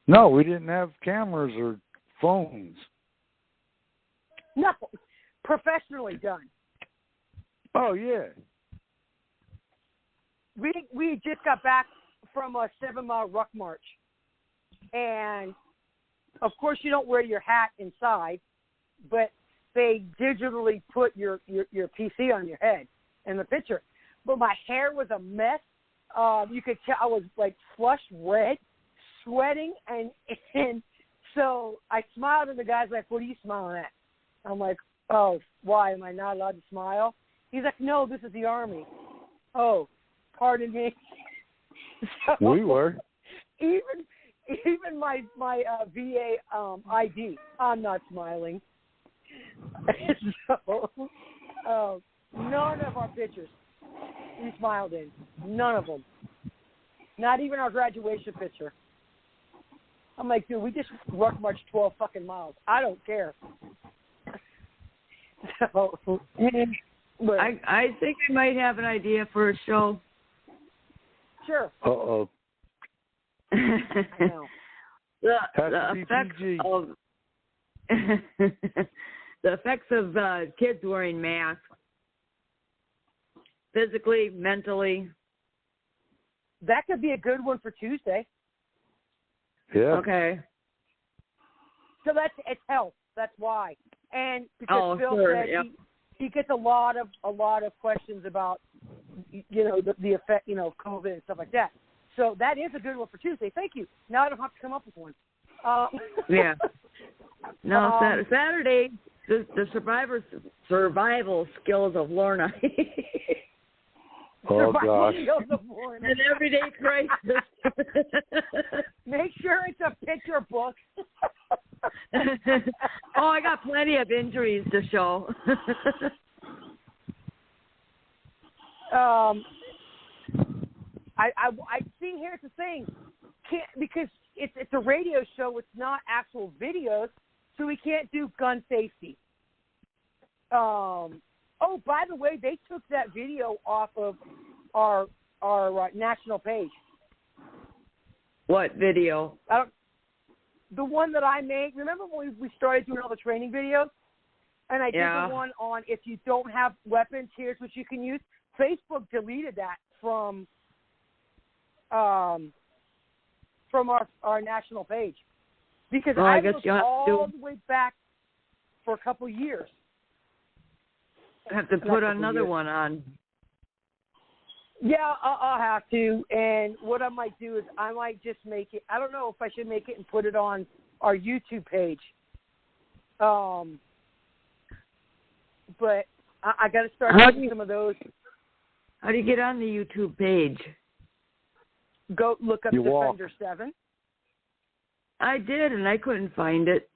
No, we didn't have cameras or phones. No, professionally done. Oh yeah. We just got back from a 7-mile ruck march, and of course you don't wear your hat inside, but they digitally put your PC on your head in the picture. But my hair was a mess. You could tell I was like flush red, sweating, and so I smiled, and the guy's like, "What are you smiling at?" I'm like, "Oh, why? Am I not allowed to smile?" He's like, "No, this is the Army." Oh, pardon me. So, we were. Even my VA ID, I'm not smiling. So, none of our pictures we smiled in. None of them. Not even our graduation picture. I'm like, dude, we just ruck marched 12 fucking miles. I don't care. So, but, I think I might have an idea for a show. Sure. Uh-oh. I know. The effects of kids wearing masks, physically, mentally. That could be a good one for Tuesday. Yeah. Okay. So it's health. That's why. And because Bill said he gets a lot of questions about the effect, COVID and stuff like that. So that is a good one for Tuesday. Thank you. Now I don't have to come up with one. Yeah. No, Saturday, the survival skills of Lorna. Oh, gosh. An everyday crisis. Make sure it's a picture book. Oh, I got plenty of injuries to show. I see. Here's the thing, because it's a radio show. It's not actual videos, so we can't do gun safety. Oh, by the way, they took that video off of our national page. What video? The one that I made. Remember when we started doing all the training videos? And I did the one on if you don't have weapons, here's what you can use. Facebook deleted that from our national page because I looked all the way back for a couple years. I have to put another one on. Yeah, I'll have to. And what I might do is I might just make it. I don't know if I should make it and put it on our YouTube page. But I got to start doing some of those. How do you get on the YouTube page? Go look up Defender 7. I did, and I couldn't find it.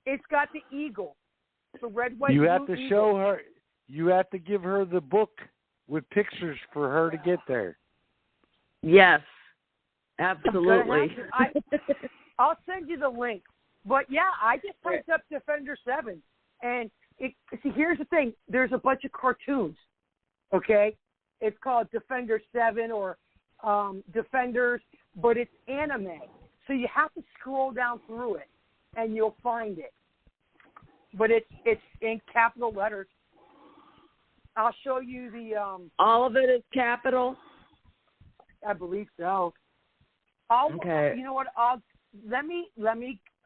It's got the eagle, the red, white, You blue have to eagle. show her. You have to give her the book with pictures for her to get there. Yes, absolutely. I'll send you the link. But yeah, I just typed up Defender 7, and see, here's the thing: there's a bunch of cartoons. Okay? It's called Defenders 7 or Defenders, but it's anime. So you have to scroll down through it, and you'll find it. But it's in capital letters. I'll show you the... all of it is capital? I believe so. Okay. You know what? Let me.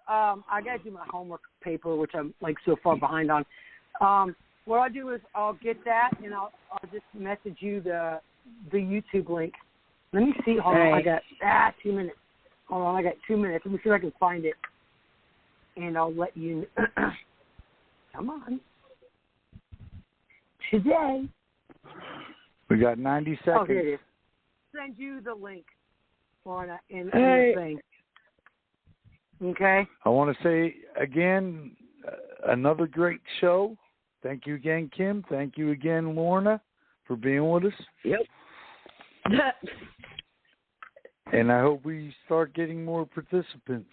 I gotta do my homework paper, which I'm like so far behind on. What I'll do is I'll get that and I'll just message you the YouTube link. Let me see. Hold on. I got 2 minutes. Hold on. I got 2 minutes. Let me see if I can find it, and I'll let you. Come on. Today. We got 90 seconds. Oh, here it is. Send you the link on in the thing. Okay. I want to say again, another great show. Thank you again, Kim. Thank you again, Lorna, for being with us. Yep. And I hope we start getting more participants.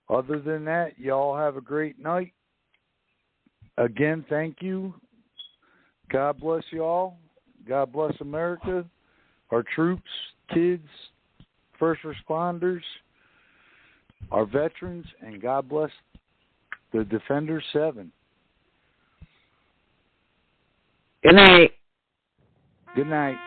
Other than that, y'all have a great night. Again, thank you. God bless y'all. God bless America, our troops, kids, first responders, our veterans, and God bless the Defenders 7. Good night. Good night.